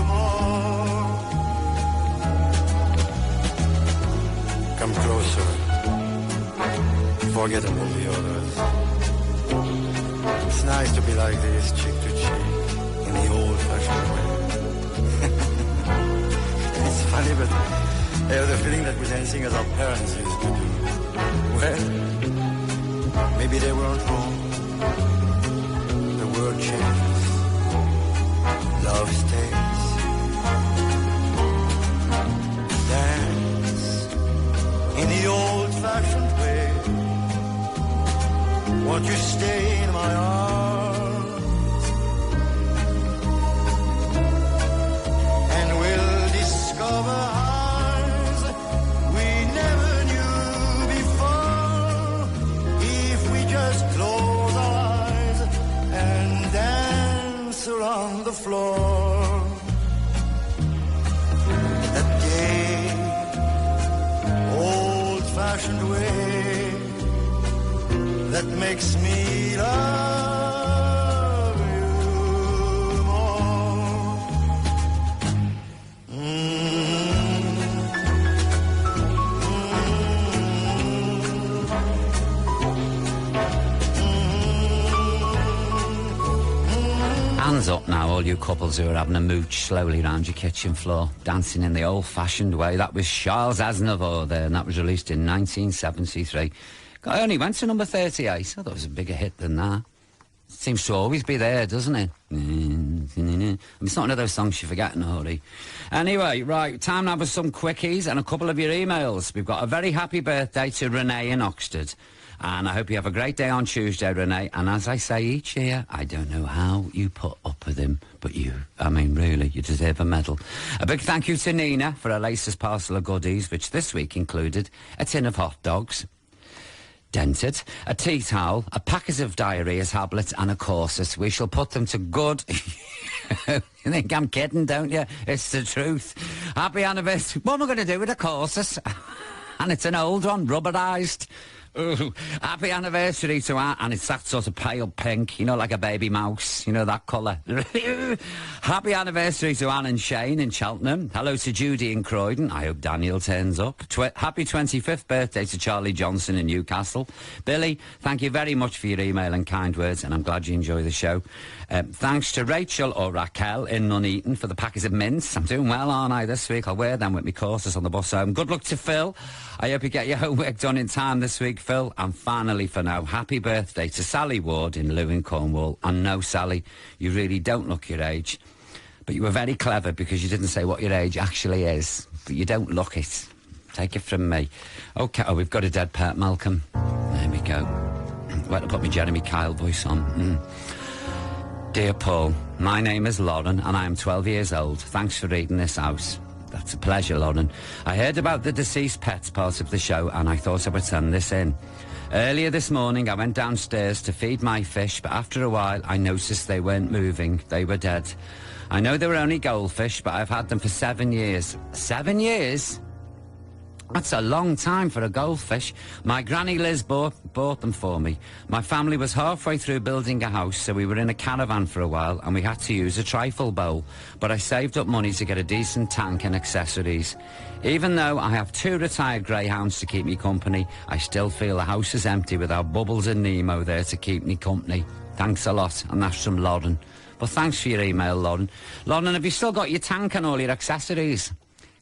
more. Come closer. Forget about the others. It's nice to be like this, cheek to cheek, in the old-fashioned way. It's funny, but I have the feeling that we're dancing as our parents used to do. Well, maybe they weren't wrong. The world changes. Love stays. Dance in the old-fashioned way. Won't you stay in my arms? And we'll discover heights we never knew before, if we just close our eyes and dance around the floor. That gay, old-fashioned way that makes me love you more. Hands up now, all you couples who are having a mooch slowly round your kitchen floor, dancing in the old-fashioned way. That was Charles Aznavour there, and that was released in 1973. I only went to number 38. I thought it was a bigger hit than that. It seems to always be there, doesn't it? It's not one of those songs you forget in a hurry. Anyway, right, time now for some quickies and a couple of your emails. We've got a very happy birthday to Renee in Oxford. And I hope you have a great day on Tuesday, Renee. And as I say each year, I don't know how you put up with him, but really, you deserve a medal. A big thank you to Nina for her latest parcel of goodies, which this week included a tin of hot dogs, dented, a tea towel, a packet of diarrhea tablets and a corset. We shall put them to good... You think I'm kidding, don't you? It's the truth. Happy anniversary. What am I going to do with a corset? And it's an old one, rubberised. Ooh, happy anniversary to Anne, and it's that sort of pale pink, you know, like a baby mouse, you know, that colour. Happy anniversary to Anne and Shane in Cheltenham. Hello to Judy in Croydon. I hope Daniel turns up. Happy 25th birthday to Charlie Johnson in Newcastle. Billy, thank you very much for your email and kind words, and I'm glad you enjoy the show. Thanks to Rachel or Raquel in Nuneaton for the packets of mints. I'm doing well, aren't I, this week? I'll wear them with my courses on the bus home. Good luck to Phil. I hope you get your homework done in time this week, Phil. And finally, for now, happy birthday to Sally Ward in Lewin, Cornwall. And no, Sally, you really don't look your age. But you were very clever because you didn't say what your age actually is. But you don't look it. Take it from me. OK, we've got a dead pet, Malcolm. There we go. Where to put my Jeremy Kyle voice on. Dear Paul, my name is Lauren and I am 12 years old. Thanks for reading this out. That's a pleasure, Lauren. I heard about the deceased pets part of the show and I thought I would send this in. Earlier this morning I went downstairs to feed my fish, but after a while I noticed they weren't moving. They were dead. I know they were only goldfish, but I've had them for 7 years. 7 years? That's a long time for a goldfish. My granny Liz bought them for me. My family was halfway through building a house, so we were in a caravan for a while and we had to use a trifle bowl. But I saved up money to get a decent tank and accessories. Even though I have 2 retired greyhounds to keep me company, I still feel the house is empty without Bubbles and Nemo there to keep me company. Thanks a lot, and that's from Lauren. But thanks for your email, Lauren. Lauren, have you still got your tank and all your accessories?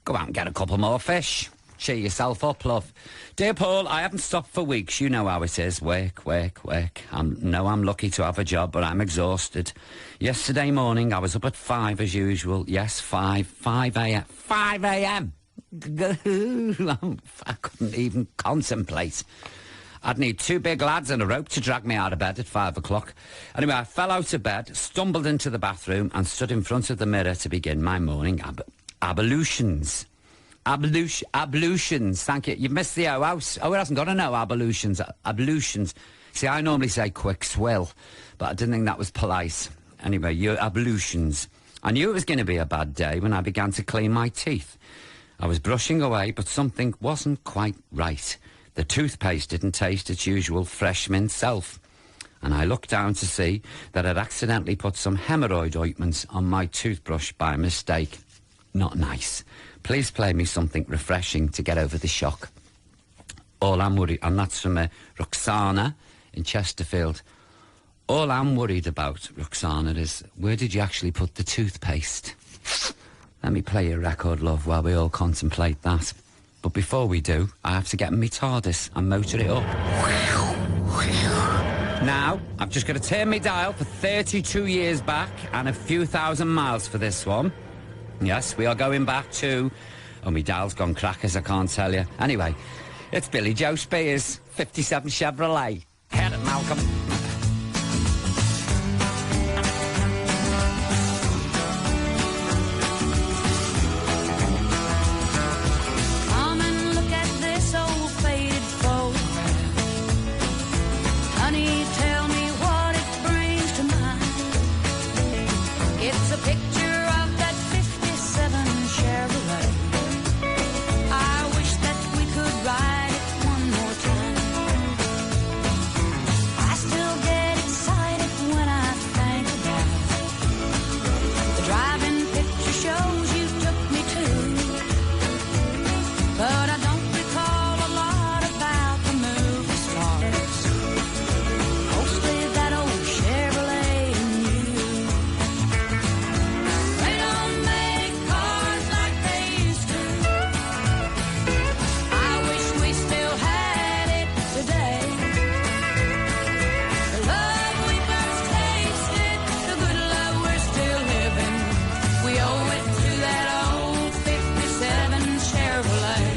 Go out and get a couple more fish. Cheer yourself up, love. Dear Paul, I haven't stopped for weeks. You know how it is. Work, work, work. I'm lucky to have a job, but I'm exhausted. Yesterday morning, I was up at 5 as usual. Yes, 5 a.m. 5 a.m. I couldn't even contemplate. I'd need 2 big lads and a rope to drag me out of bed at 5 o'clock. Anyway, I fell out of bed, stumbled into the bathroom and stood in front of the mirror to begin my morning ablutions. Ablutions, thank you. You've missed the O. Oh, it hasn't got a no, ablutions. Ablutions. See, I normally say quick swill, but I didn't think that was polite. Anyway, your ablutions. I knew it was going to be a bad day when I began to clean my teeth. I was brushing away, but something wasn't quite right. The toothpaste didn't taste its usual fresh mint self. And I looked down to see that I'd accidentally put some hemorrhoid ointment on my toothbrush by mistake. Not nice. Please play me something refreshing to get over the shock. All I'm worried, and that's from Roxana in Chesterfield. All I'm worried about, Roxana, is where did you actually put the toothpaste? Let me play your record, love, while we all contemplate that. But before we do, I have to get me TARDIS and motor it up. Now, I've just got to turn me dial for 32 years back and a few thousand miles for this one. Yes, we are going back to... Oh, my dial's gone crackers, I can't tell you. Anyway, it's Billy Joe Spears, 57 Chevrolet. Head it, Malcolm. Come and look at this old faded photograph. Honey, tell me what it brings to mind. It's a picture of that 57 Chevrolet. I wish that we could ride it one more time. I still get excited when I think about the driving picture shows you took me to. But I don't recall a lot about the movie stars. Mostly that old Chevrolet and you. They don't make cars like they used to. I wish we still had it today. The love we first tasted, the good love we're still living, we owe it to that old 57 Chevrolet.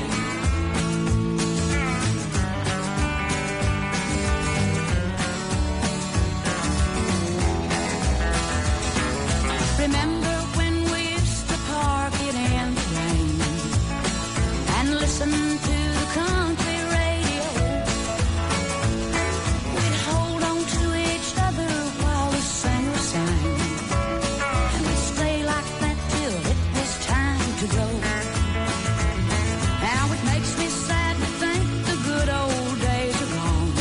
Remember when we used to park it in the rain and listen to the country radio? We'd hold on to each other while the singer sang, and we'd stay like that till it was time to go. Now it makes me sad to think the good old days are gone,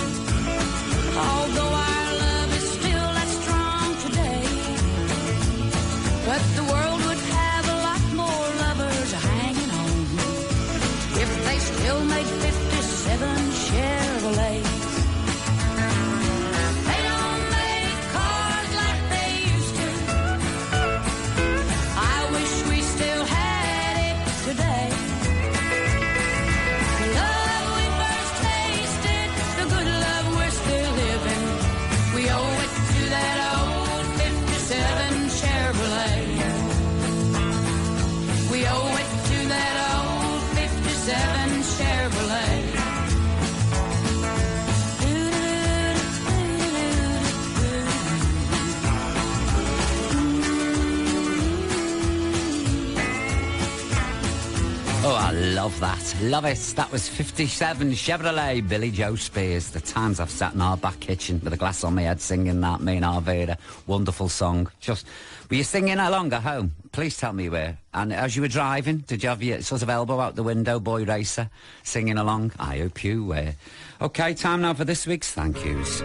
although our love is still that strong today. But the world would have a lot more lovers hanging on if they still made 57 Chevrolets. They don't make cars like they used love that. Love it. That was 57 Chevrolet, Billy Joe Spears. The times I've sat in our back kitchen with a glass on my head singing that, me and Arvada. Wonderful song. Just, were you singing along at home? Please tell me you were. And as you were driving, did you have your sort of elbow out the window, boy racer, singing along? I hope you were. OK, time now for this week's thank yous.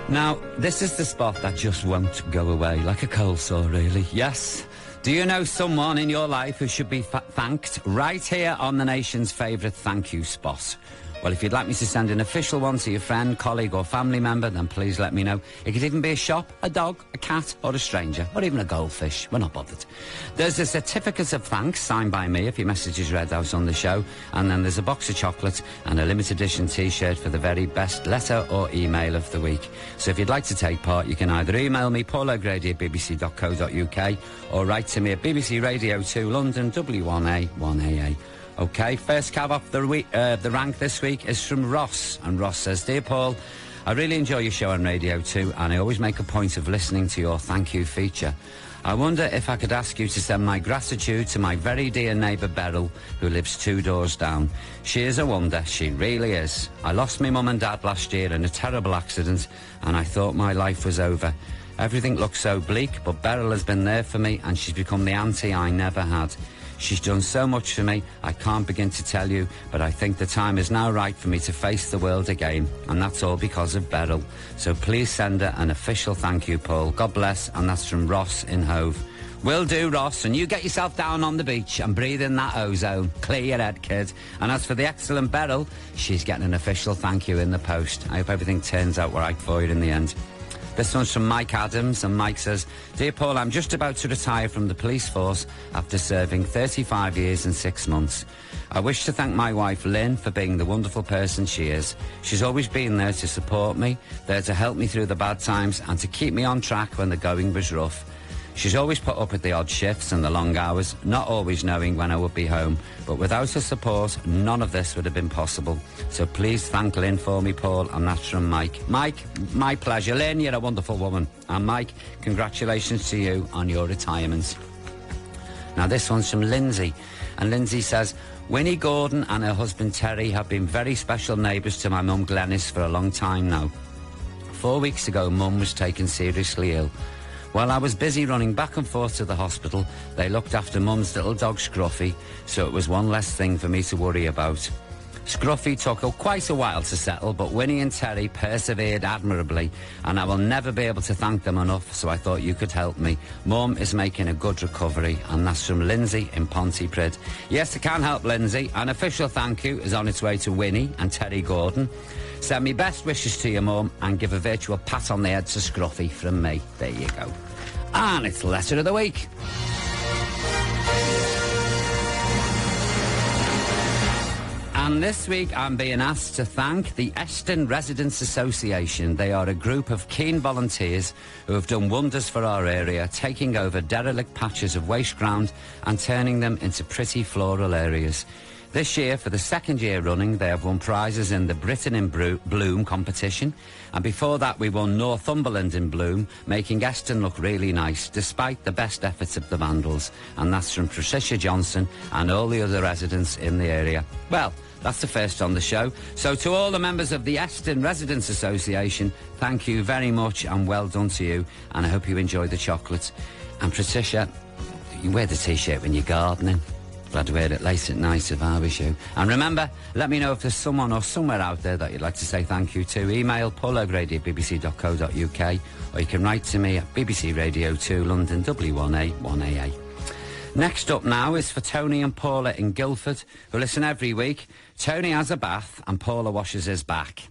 Now, this is the spot that just won't go away, like a cold sore, really. Yes. Do you know someone in your life who should be thanked right here on the nation's favourite thank you spot? Well, if you'd like me to send an official one to your friend, colleague or family member, then please let me know. It could even be a shop, a dog, a cat or a stranger, or even a goldfish. We're not bothered. There's a certificate of thanks signed by me if your message is read out on the show, and then there's a box of chocolate and a limited edition T-shirt for the very best letter or email of the week. So if you'd like to take part, you can either email me, Paul O'Grady at bbc.co.uk, or write to me at BBC Radio 2 London W1A 1AA. OK, first cab off the rank this week is from Ross. And Ross says, Dear Paul, I really enjoy your show on Radio 2 and I always make a point of listening to your thank you feature. I wonder if I could ask you to send my gratitude to my very dear neighbour Beryl, who lives 2 doors down. She is a wonder, she really is. I lost my mum and dad last year in a terrible accident and I thought my life was over. Everything looks so bleak, but Beryl has been there for me and she's become the auntie I never had. She's done so much for me, I can't begin to tell you, but I think the time is now right for me to face the world again, and that's all because of Beryl. So please send her an official thank you, Paul. God bless, and that's from Ross in Hove. Will do, Ross, and you get yourself down on the beach and breathe in that ozone. Clear your head, kid. And as for the excellent Beryl, she's getting an official thank you in the post. I hope everything turns out right for you in the end. This one's from Mike Adams, and Mike says, Dear Paul, I'm just about to retire from the police force after serving 35 years and 6 months. I wish to thank my wife Lynn for being the wonderful person she is. She's always been there to support me, there to help me through the bad times and to keep me on track when the going was rough. She's always put up with the odd shifts and the long hours, not always knowing when I would be home. But without her support, none of this would have been possible. So please thank Lynn for me, Paul, and that's from Mike. Mike, my pleasure. Lynn, you're a wonderful woman. And Mike, congratulations to you on your retirement. Now this one's from Lindsay. And Lindsay says, Winnie Gordon and her husband Terry have been very special neighbours to my mum Glenys for a long time now. 4 weeks ago, Mum was taken seriously ill. While I was busy running back and forth to the hospital, they looked after Mum's little dog Scruffy, so it was one less thing for me to worry about. Scruffy took quite a while to settle, but Winnie and Terry persevered admirably, and I will never be able to thank them enough, so I thought you could help me. Mum is making a good recovery, and that's from Lindsay in Pontypridd. Yes, I can help, Lindsay. An official thank you is on its way to Winnie and Terry Gordon. Send me best wishes to your mum and give a virtual pat on the head to Scruffy from me. There you go. And it's Letter of the Week. And this week I'm being asked to thank the Eston Residents Association. They are a group of keen volunteers who have done wonders for our area, taking over derelict patches of waste ground and turning them into pretty floral areas. This year, for the second year running, they have won prizes in the Britain in Bloom competition. And before that, we won Northumberland in Bloom, making Eston look really nice, despite the best efforts of the vandals. And that's from Patricia Johnson and all the other residents in the area. Well, that's the first on the show. So to all the members of the Eston Residents Association, thank you very much and well done to you. And I hope you enjoy the chocolate. And Patricia, you wear the T-shirt when you're gardening. Glad to wear it late at night if I was you. And remember, let me know if there's someone or somewhere out there that you'd like to say thank you to. Email paulogrady at bbc.co.uk, or you can write to me at BBC Radio 2 London W1A 1AA. Next up now is for Tony and Paula in Guildford, who listen every week. Tony has a bath and Paula washes his back.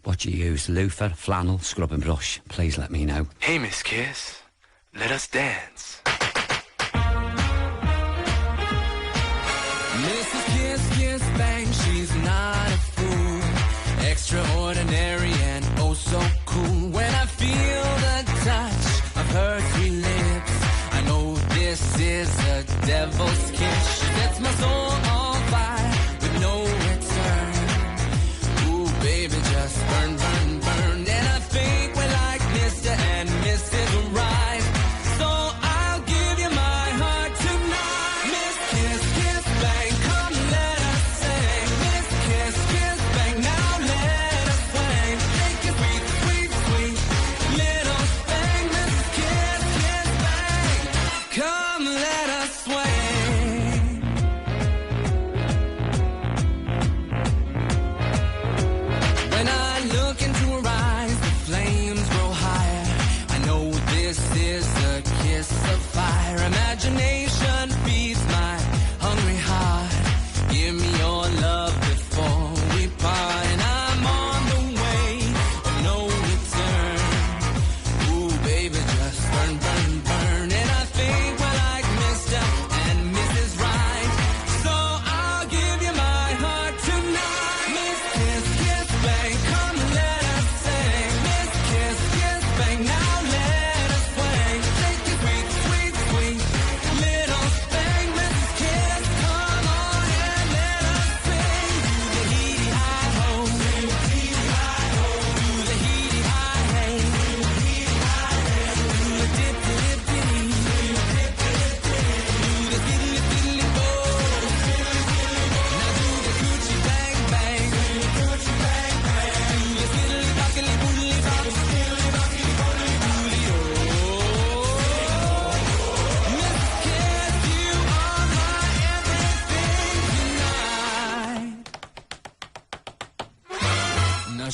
What do you use? Loofah, flannel, scrub and brush? Please let me know. Hey, Miss Kiss, let us dance. Mrs. Kiss, Kiss, bang, she's not a fool. Extraordinary and oh so cool. When I feel the touch of her sweet lips, I know this is a devil's kiss. She sets my soul on fire with no return. Ooh, baby, just burn, burn, burn. And I think we're like Mr. and Mrs. Right. So I'll give you my heart tonight. Miss Kiss, Kiss, bang, come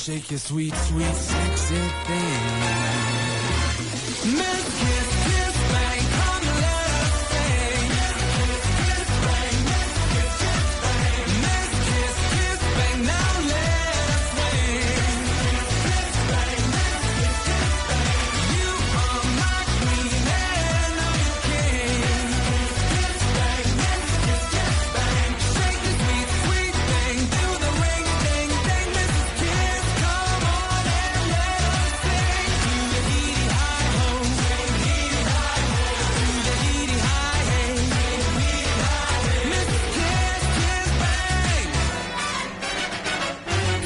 shake your sweet, sweet, sexy thing. Miss Kiss, Kiss Bang, come let us sing. Miss Kiss Bang, Miss Kiss, Kiss Bang. Miss Kiss, Kiss Bang, now let us swing. Kiss Bang, Miss Kiss, Kiss Bang. You are my queen and I'm your king. Kiss Bang, Miss Kiss, Kiss Bang. Shake the sweet, sweet thing, do the ring, ding, ding. Mrs. Kiss, come on and let us sing. To the Edie High Ho, Mrs. Kiss, Kiss Bang.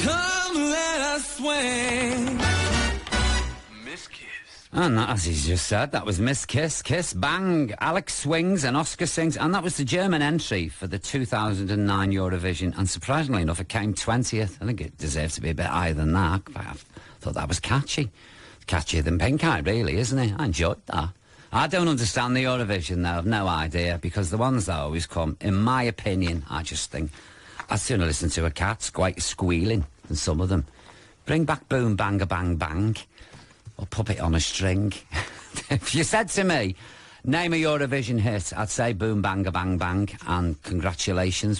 Come let us swing. Miss Kiss. And that, as he's just said, that was Miss Kiss, Kiss Bang. Alex swings and Oscar sings, and that was the German entry for the 2009 Eurovision. And surprisingly enough, it came 20th. I think it deserves to be a bit higher than that. I thought that was catchy. Catchier than Pink Eye, really, isn't it? I enjoyed that. I don't understand the Eurovision, though. I've no idea, because the ones that always come, in my opinion, I just think I'd sooner listen to a cat squealing than some of them. Bring back Boom Banga Bang Bang. Or Puppet on a String. If you said to me, name a Eurovision hit, I'd say Boom Banga Bang Bang and congratulations.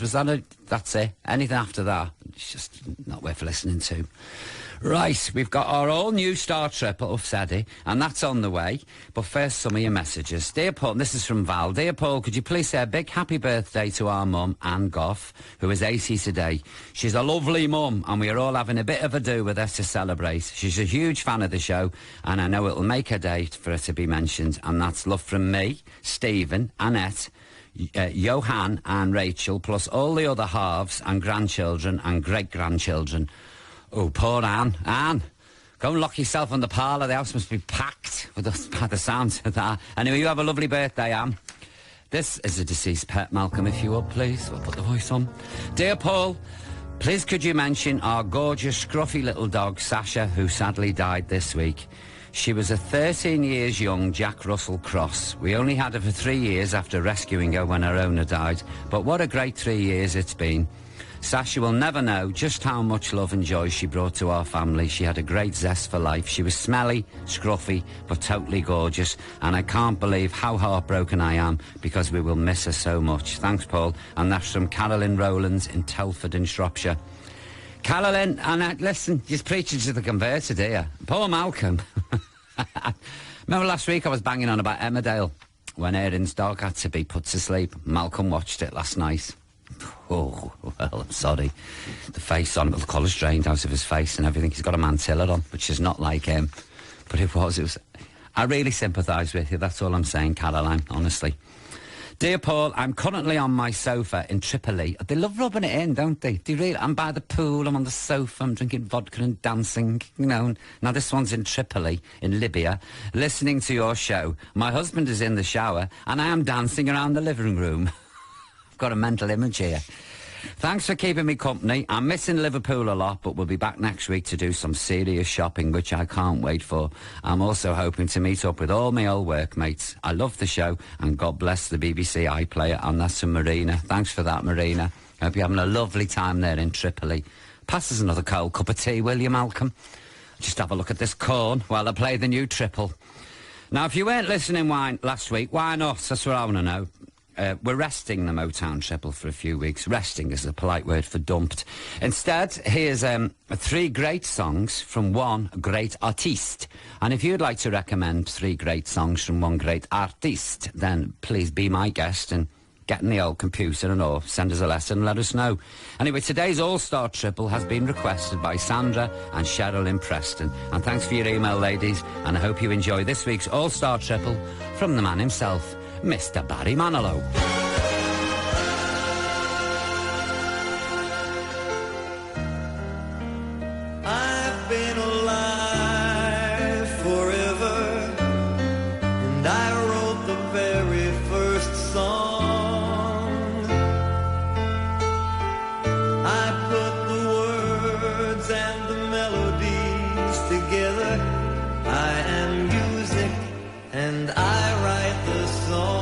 That's it. Anything after that, it's just not worth listening to. Right, we've got our all-new Star Triple, said he, and that's on the way. But first, some of your messages. Dear Paul, this is from Val. Dear Paul, could you please say a big happy birthday to our mum, Anne Goff, who is 80 today. She's a lovely mum, and we are all having a bit of a do with her to celebrate. She's a huge fan of the show, and I know it'll make her day for her to be mentioned. And that's love from me, Stephen, Annette, Johan and Rachel, plus all the other halves and grandchildren and great-grandchildren. Oh, poor Anne. Anne, go and lock yourself in the parlour. The house must be packed with by the sounds of that. Anyway, you have a lovely birthday, Anne. This is a deceased pet, Malcolm, if you would, please. We'll put the voice on. Dear Paul, please could you mention our gorgeous, scruffy little dog, Sasha, who sadly died this week. She was a 13 years young Jack Russell Cross. We only had her for 3 years after rescuing her when her owner died. But what a great 3 years it's been. Sasha will never know just how much love and joy she brought to our family. She had a great zest for life. She was smelly, scruffy, but totally gorgeous. And I can't believe how heartbroken I am because we will miss her so much. Thanks, Paul. And that's from Carolyn Rowlands in Telford in Shropshire. Carolyn, and listen, you're preaching to the converted here. Poor Malcolm. Remember last week I was banging on about Emmerdale when Erin's dog had to be put to sleep. Malcolm watched it last night. Oh, well, I'm sorry. The face on, the colour's drained out of his face and everything. He's got a mantilla on, which is not like him. But it was... I really sympathise with you, that's all I'm saying, Caroline, honestly. Dear Paul, I'm currently on my sofa in Tripoli. They love rubbing it in, don't they? They really... I'm by the pool, I'm on the sofa, I'm drinking vodka and dancing, you know. Now this one's in Tripoli, in Libya, listening to your show. My husband is in the shower, and I am dancing around the living room. I've got a mental image here. Thanks for keeping me company. I'm missing Liverpool a lot, but we'll be back next week to do some serious shopping, which I can't wait for. I'm also hoping to meet up with all my old workmates. I love the show, and God bless the BBC iPlayer, and that's from Marina. Thanks for that, Marina. Hope you're having a lovely time there in Tripoli. Pass us another cold cup of tea, will you, Malcolm? Just have a look at this corn while I play the new triple. Now, if you weren't listening last week, why not? That's what I want to know. We're resting the Motown Triple for a few weeks. Resting is a polite word for dumped. Instead, here's 3 great songs from one great artiste. And if you'd like to recommend 3 great songs from one great artiste, then please be my guest and get in the old computer and or send us a letter and let us know. Anyway, today's All-Star Triple has been requested by Sandra and Cheryl in Preston. And thanks for your email, ladies. And I hope you enjoy this week's All-Star Triple from the man himself, Mr. Barry Manilow. I've been alive forever, and I wrote the very first song. I put the words and the melodies together. I am music, and I write the songs.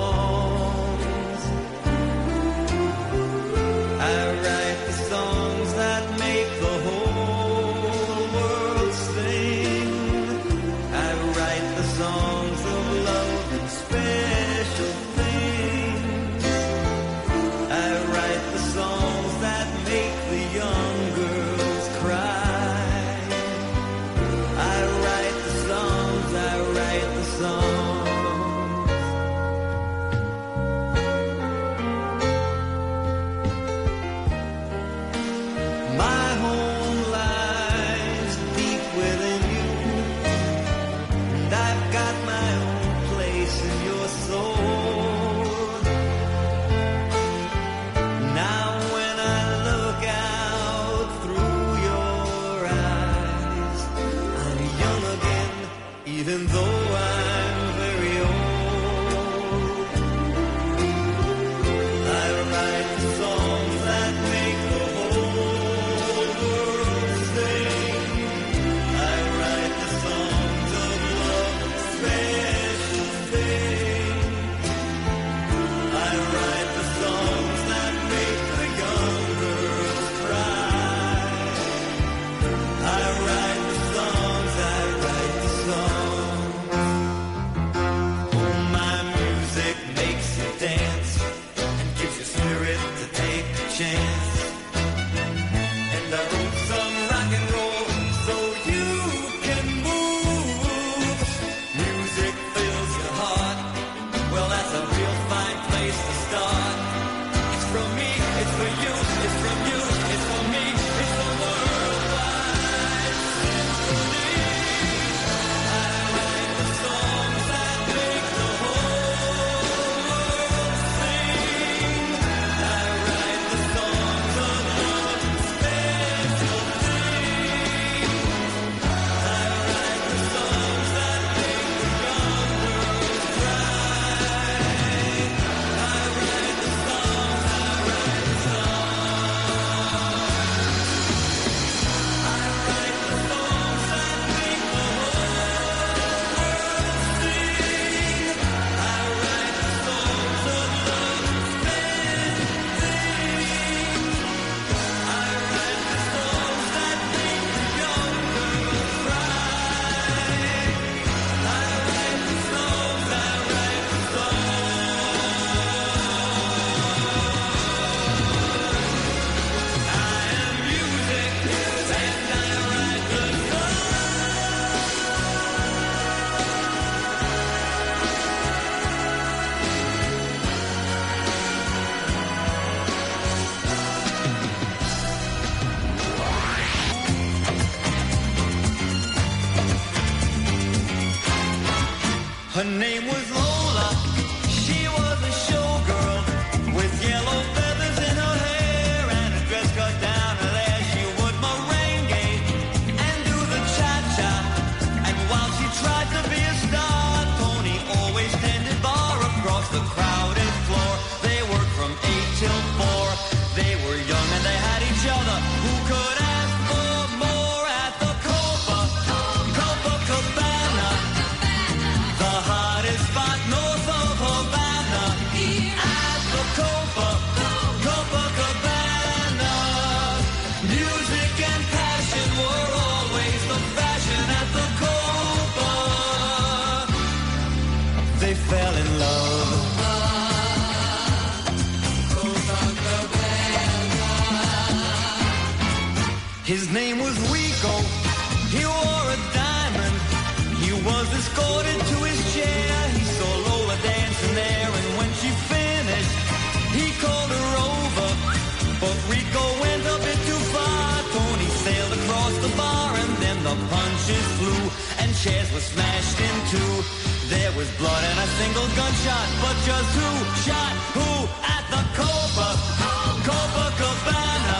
two. There was blood and a single gunshot, but just who shot who at the Copacabana?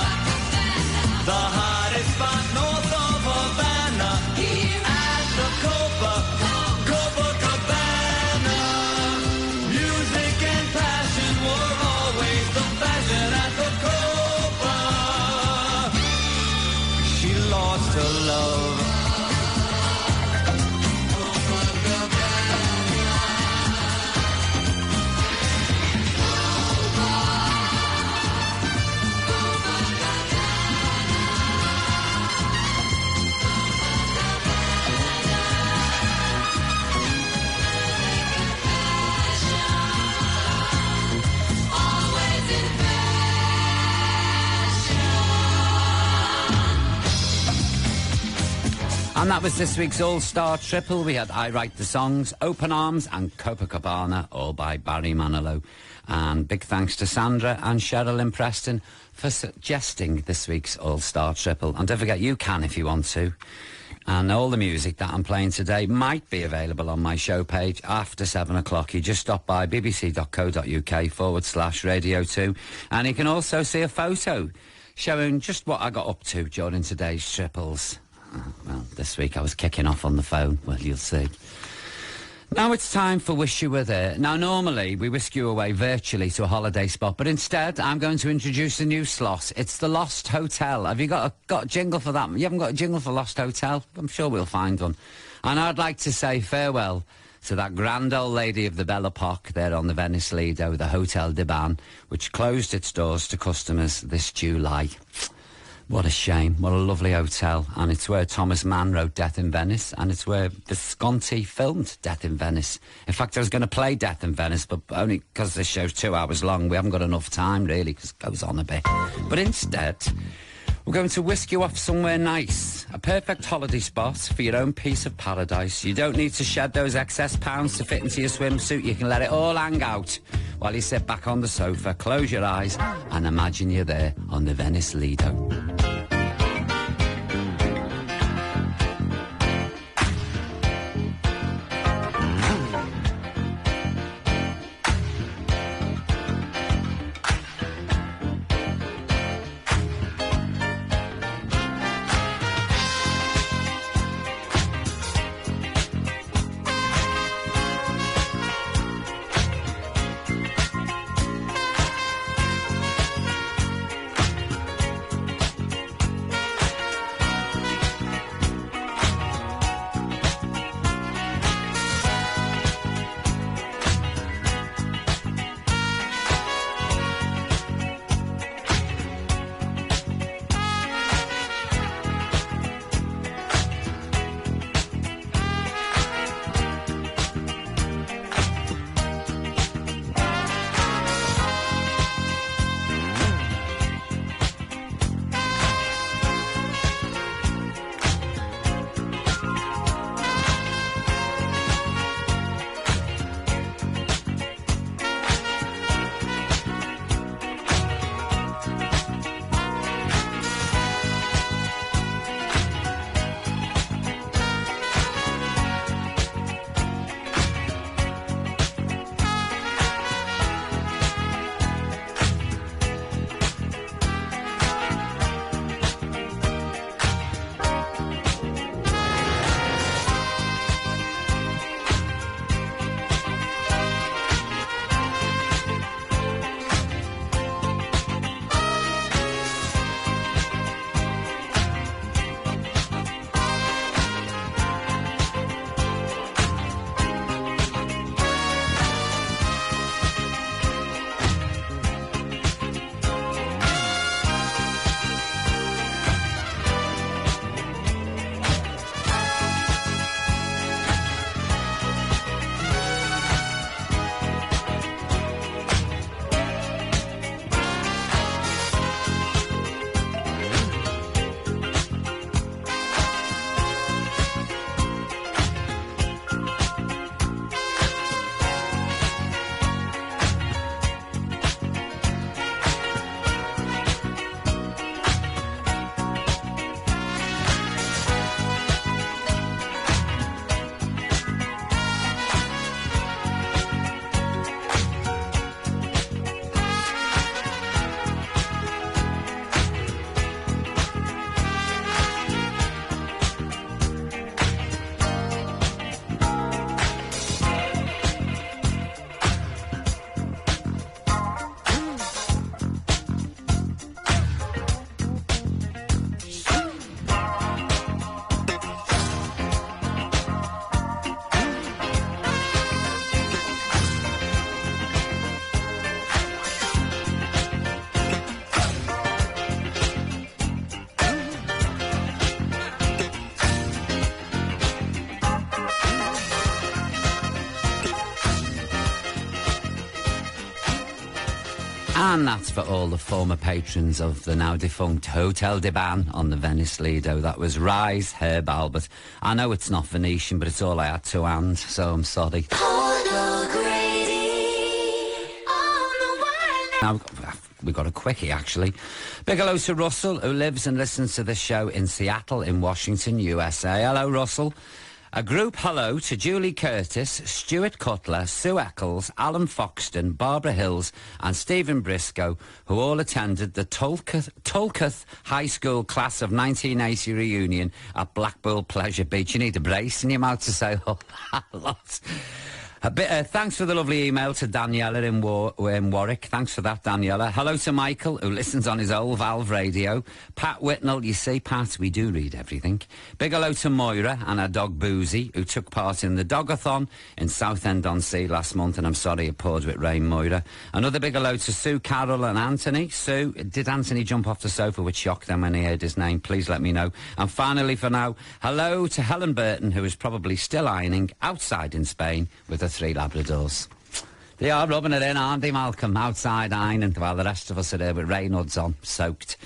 The hottest spot north of Havana. At the Copacabana. Music and passion were always the fashion at the Copa. She lost her love. And that was this week's All-Star Triple. We had I Write the Songs, Open Arms and Copacabana, all by Barry Manilow. And big thanks to Sandra and Cheryl in Preston for suggesting this week's All-Star Triple. And don't forget, you can if you want to. And all the music that I'm playing today might be available on my show page after 7 o'clock. You just stop by bbc.co.uk/Radio 2. And you can also see a photo showing just what I got up to during today's triples. Well, this week I was kicking off on the phone. Well, you'll see. Now it's time for Wish You Were There. Now, normally we whisk you away virtually to a holiday spot, but instead I'm going to introduce a new slot. It's the Lost Hotel. Have you got a jingle for that? You haven't got a jingle for Lost Hotel? I'm sure we'll find one. And I'd like to say farewell to that grand old lady of the Belle Epoque there on the Venice Lido, the Hotel de Ban, which closed its doors to customers this July. What a shame. What a lovely hotel. And it's where Thomas Mann wrote Death in Venice, and it's where Visconti filmed Death in Venice. In fact, I was going to play Death in Venice, but only because this show's 2 hours long, we haven't got enough time, really, because it goes on a bit. But instead, we're going to whisk you off somewhere nice. A perfect holiday spot for your own piece of paradise. You don't need to shed those excess pounds to fit into your swimsuit. You can let it all hang out while you sit back on the sofa, close your eyes, and imagine you're there on the Venice Lido. And that's for all the former patrons of the now defunct Hotel de Ban on the Venice Lido. That was Rise, Herb Albert. I know it's not Venetian, but it's all I had to hand, so I'm sorry. Now, we got a quickie, actually. Big hello to Russell, who lives and listens to the show in Seattle, in Washington, USA. Hello, Russell. A group hello to Julie Curtis, Stuart Cutler, Sue Eccles, Alan Foxton, Barbara Hills and Stephen Briscoe, who all attended the Tulketh High School class of 1980 reunion at Blackpool Pleasure Beach. You need a brace in your mouth to say all that lot. Thanks for the lovely email to Daniela in Warwick. Thanks for that, Daniela. Hello to Michael, who listens on his old Valve radio. Pat Whitnell, you see, Pat, we do read everything. Big hello to Moira and her dog Boozy, who took part in the Dogathon in Southend-on-Sea last month, and I'm sorry it poured with rain, Moira. Another big hello to Sue, Carol and Anthony. Sue, did Anthony jump off the sofa with shock then when he heard his name? Please let me know. And finally, for now, hello to Helen Burton, who is probably still ironing outside in Spain with a 3 Labradors. They are rubbing it in, aren't they, Malcolm? Outside ironing while the rest of us are there with rain hoods on, soaked.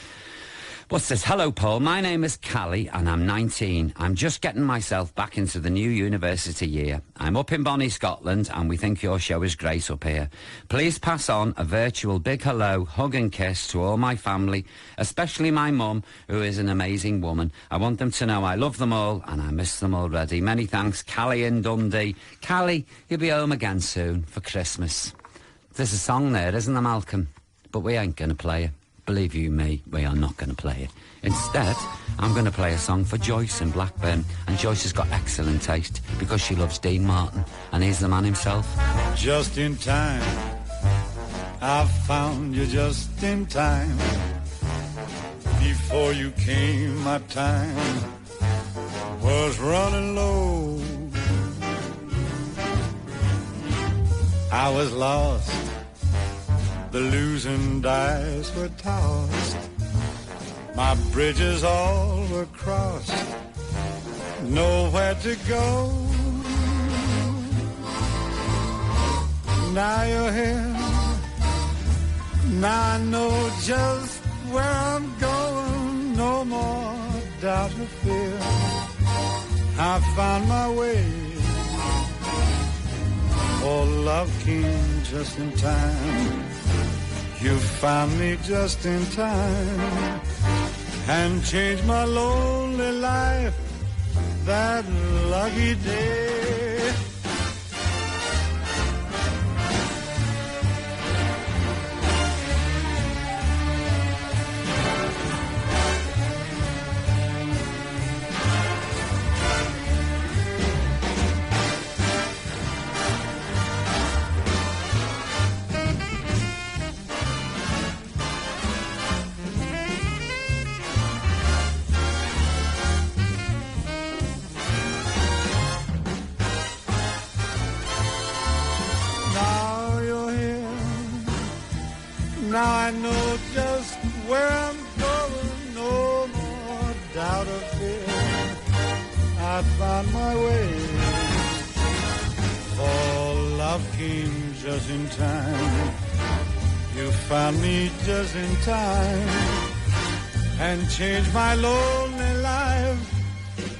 What's this? Hello, Paul. My name is Callie and I'm 19. I'm just getting myself back into the new university year. I'm up in Bonnie, Scotland, and we think your show is great up here. Please pass on a virtual big hello, hug and kiss to all my family, especially my mum, who is an amazing woman. I want them to know I love them all and I miss them already. Many thanks, Callie in Dundee. Callie, you'll be home again soon for Christmas. There's a song there, isn't there, Malcolm? But we ain't going to play it. Believe you me, we are not going to play it. Instead, I'm going to play a song for Joyce in Blackburn. And Joyce has got excellent taste because she loves Dean Martin. And here's the man himself. Just in time, I found you just in time. Before you came, my time was running low. I was lost. The losing dice were tossed. My bridges all were crossed. Nowhere to go. Now you're here. Now I know just where I'm going. No more doubt or fear. I found my way. Oh, love came just in time. You found me just in time and changed my lonely life that lucky day. Now I know just where I'm going, no more doubt or fear. I found my way, for love came just in time. You found me just in time and changed my lonely life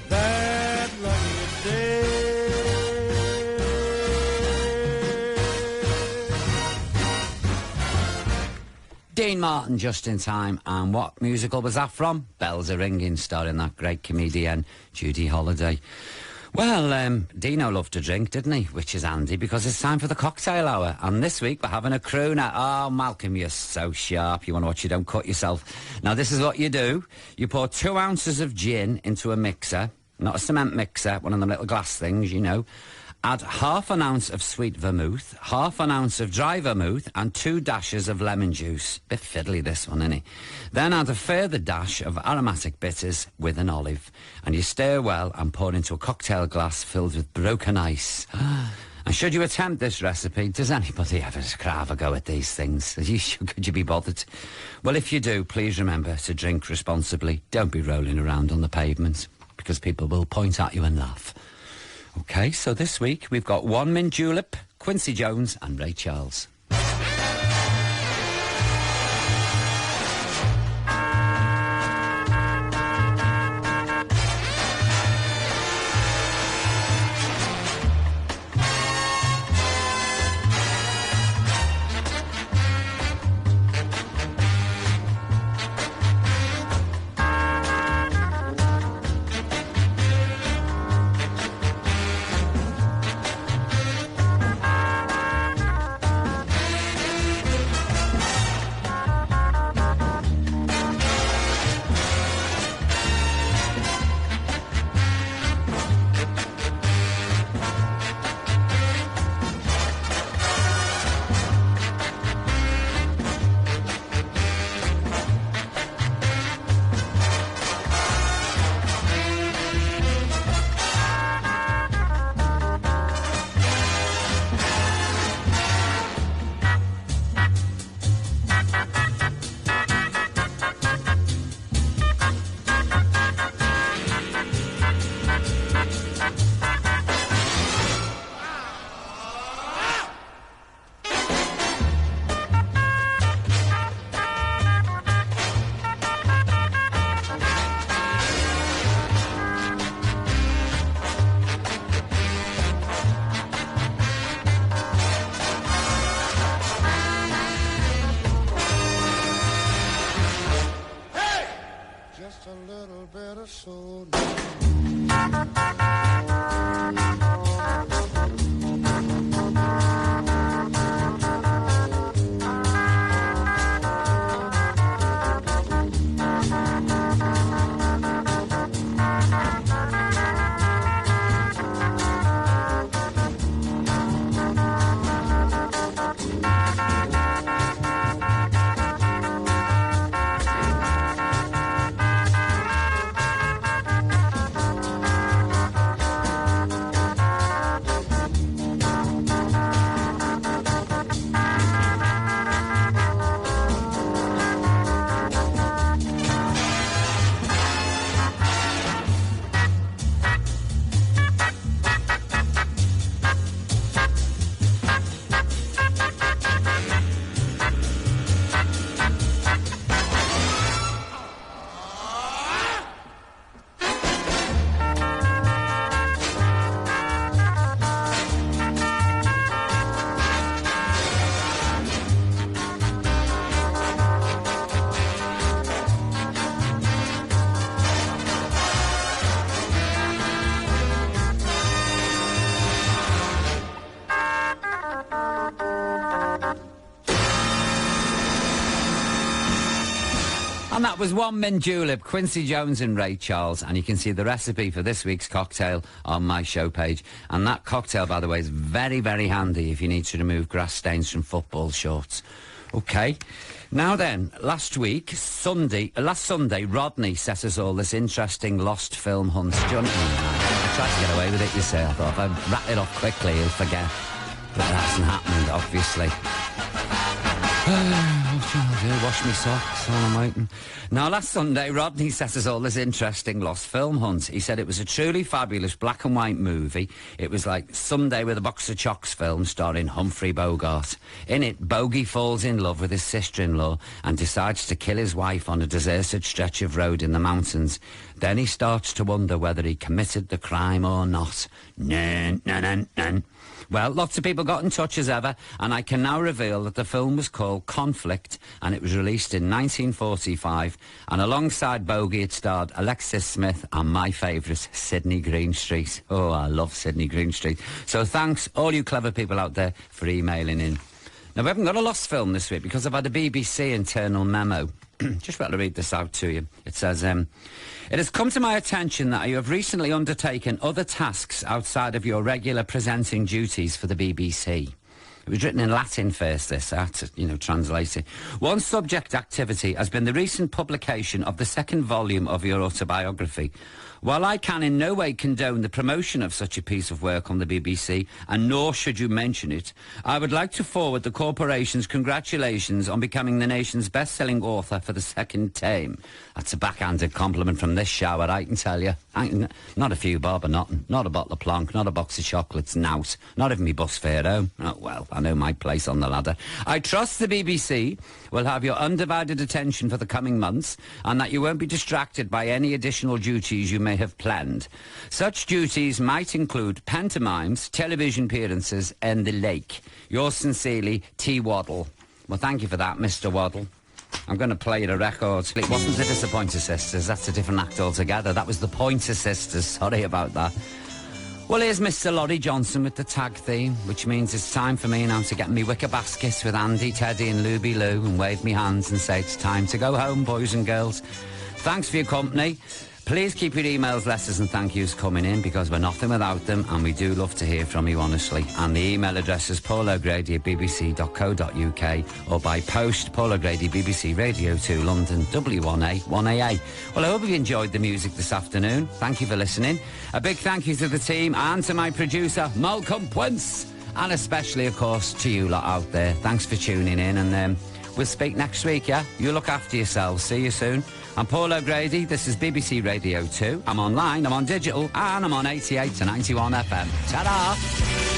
that lucky day. Dean Martin, just in time. And what musical was that from? Bells Are Ringing, starring that great comedian Judy Holliday. Well, Dino loved to drink, didn't he? Which is handy because it's time for the cocktail hour. And this week we're having a crooner. Oh, Malcolm, you're so sharp. You want to watch you don't cut yourself. Now, this is what you do. You pour 2 ounces of gin into a mixer. Not a cement mixer, one of them little glass things, you know. Add ½ an ounce of sweet vermouth, ½ an ounce of dry vermouth and 2 dashes of lemon juice. Bit fiddly this one, isn't it? Then add a further dash of aromatic bitters with an olive. And you stir well and pour into a cocktail glass filled with broken ice. And should you attempt this recipe, does anybody ever have a go at these things? Could you be bothered? Well, if you do, please remember to drink responsibly. Don't be rolling around on the pavement because people will point at you and laugh. OK, so this week we've got One Mint Julep, Quincy Jones and Ray Charles. And that was One Mint Julep, Quincy Jones and Ray Charles. And you can see the recipe for this week's cocktail on my show page. And that cocktail, by the way, is very, very handy if you need to remove grass stains from football shorts. OK. Now then, last Sunday, Rodney set us all this interesting lost film hunt. I tried to get away with it, you see. I thought if I wrap it up quickly, he'll forget. But that hasn't happened, obviously. What shall I do? Wash me socks while I'm waiting. Now, last Sunday, Rodney set us all this interesting lost film hunt. He said it was a truly fabulous black and white movie. It was like Sunday with a Box of Chocks film starring Humphrey Bogart. In it, Bogey falls in love with his sister-in-law and decides to kill his wife on a deserted stretch of road in the mountains. Then he starts to wonder whether he committed the crime or not. Well, lots of people got in touch as ever, and I can now reveal that the film was called Conflict, and it was released in 1945, and alongside Bogey it starred Alexis Smith and my favourite, Sidney Greenstreet. Oh, I love Sidney Greenstreet. So thanks, all you clever people out there, for emailing in. Now, we haven't got a lost film this week because I've had a BBC internal memo. Just about to read this out to you. It says, it has come to my attention that you have recently undertaken other tasks outside of your regular presenting duties for the BBC. It was written in Latin first, this. I had to, translate it. One subject activity has been the recent publication of the second volume of your autobiography. While I can in no way condone the promotion of such a piece of work on the BBC, and nor should you mention it, I would like to forward the corporation's congratulations on becoming the nation's best-selling author for the second time. That's a backhanded compliment from this shower, I can tell you. Not a few bob or nothing. Not a bottle of plonk, not a box of chocolates, nout. Not even me bus fare home. Oh, well, I know my place on the ladder. I trust the BBC will have your undivided attention for the coming months, and that you won't be distracted by any additional duties you may have planned. Such duties might include pantomimes, television appearances, and the like. Yours sincerely, T. Waddle. Well, thank you for that, Mr. Waddle. I'm going to play you a record. It wasn't the Disappointer Sisters. That's a different act altogether. That was the Pointer Sisters. Sorry about that. Well, here's Mr. Laurie Johnson with the tag theme, which means it's time for me now to get me wicker baskets with Andy, Teddy and Luby Lou and wave me hands and say it's time to go home, boys and girls. Thanks for your company. Please keep your emails, letters and thank yous coming in, because we're nothing without them, and we do love to hear from you, honestly. And the email address is paulogrady@bbc.co.uk, or by post, Paul O'Grady, BBC Radio 2, London, W1A, 1AA. Well, I hope you enjoyed the music this afternoon. Thank you for listening. A big thank you to the team and to my producer, Malcolm Pwince, and especially, of course, to you lot out there. Thanks for tuning in, and we'll speak next week, yeah? You look after yourselves. See you soon. I'm Paul O'Grady, this is BBC Radio 2. I'm online, I'm on digital, and I'm on 88 to 91 FM. Ta-da!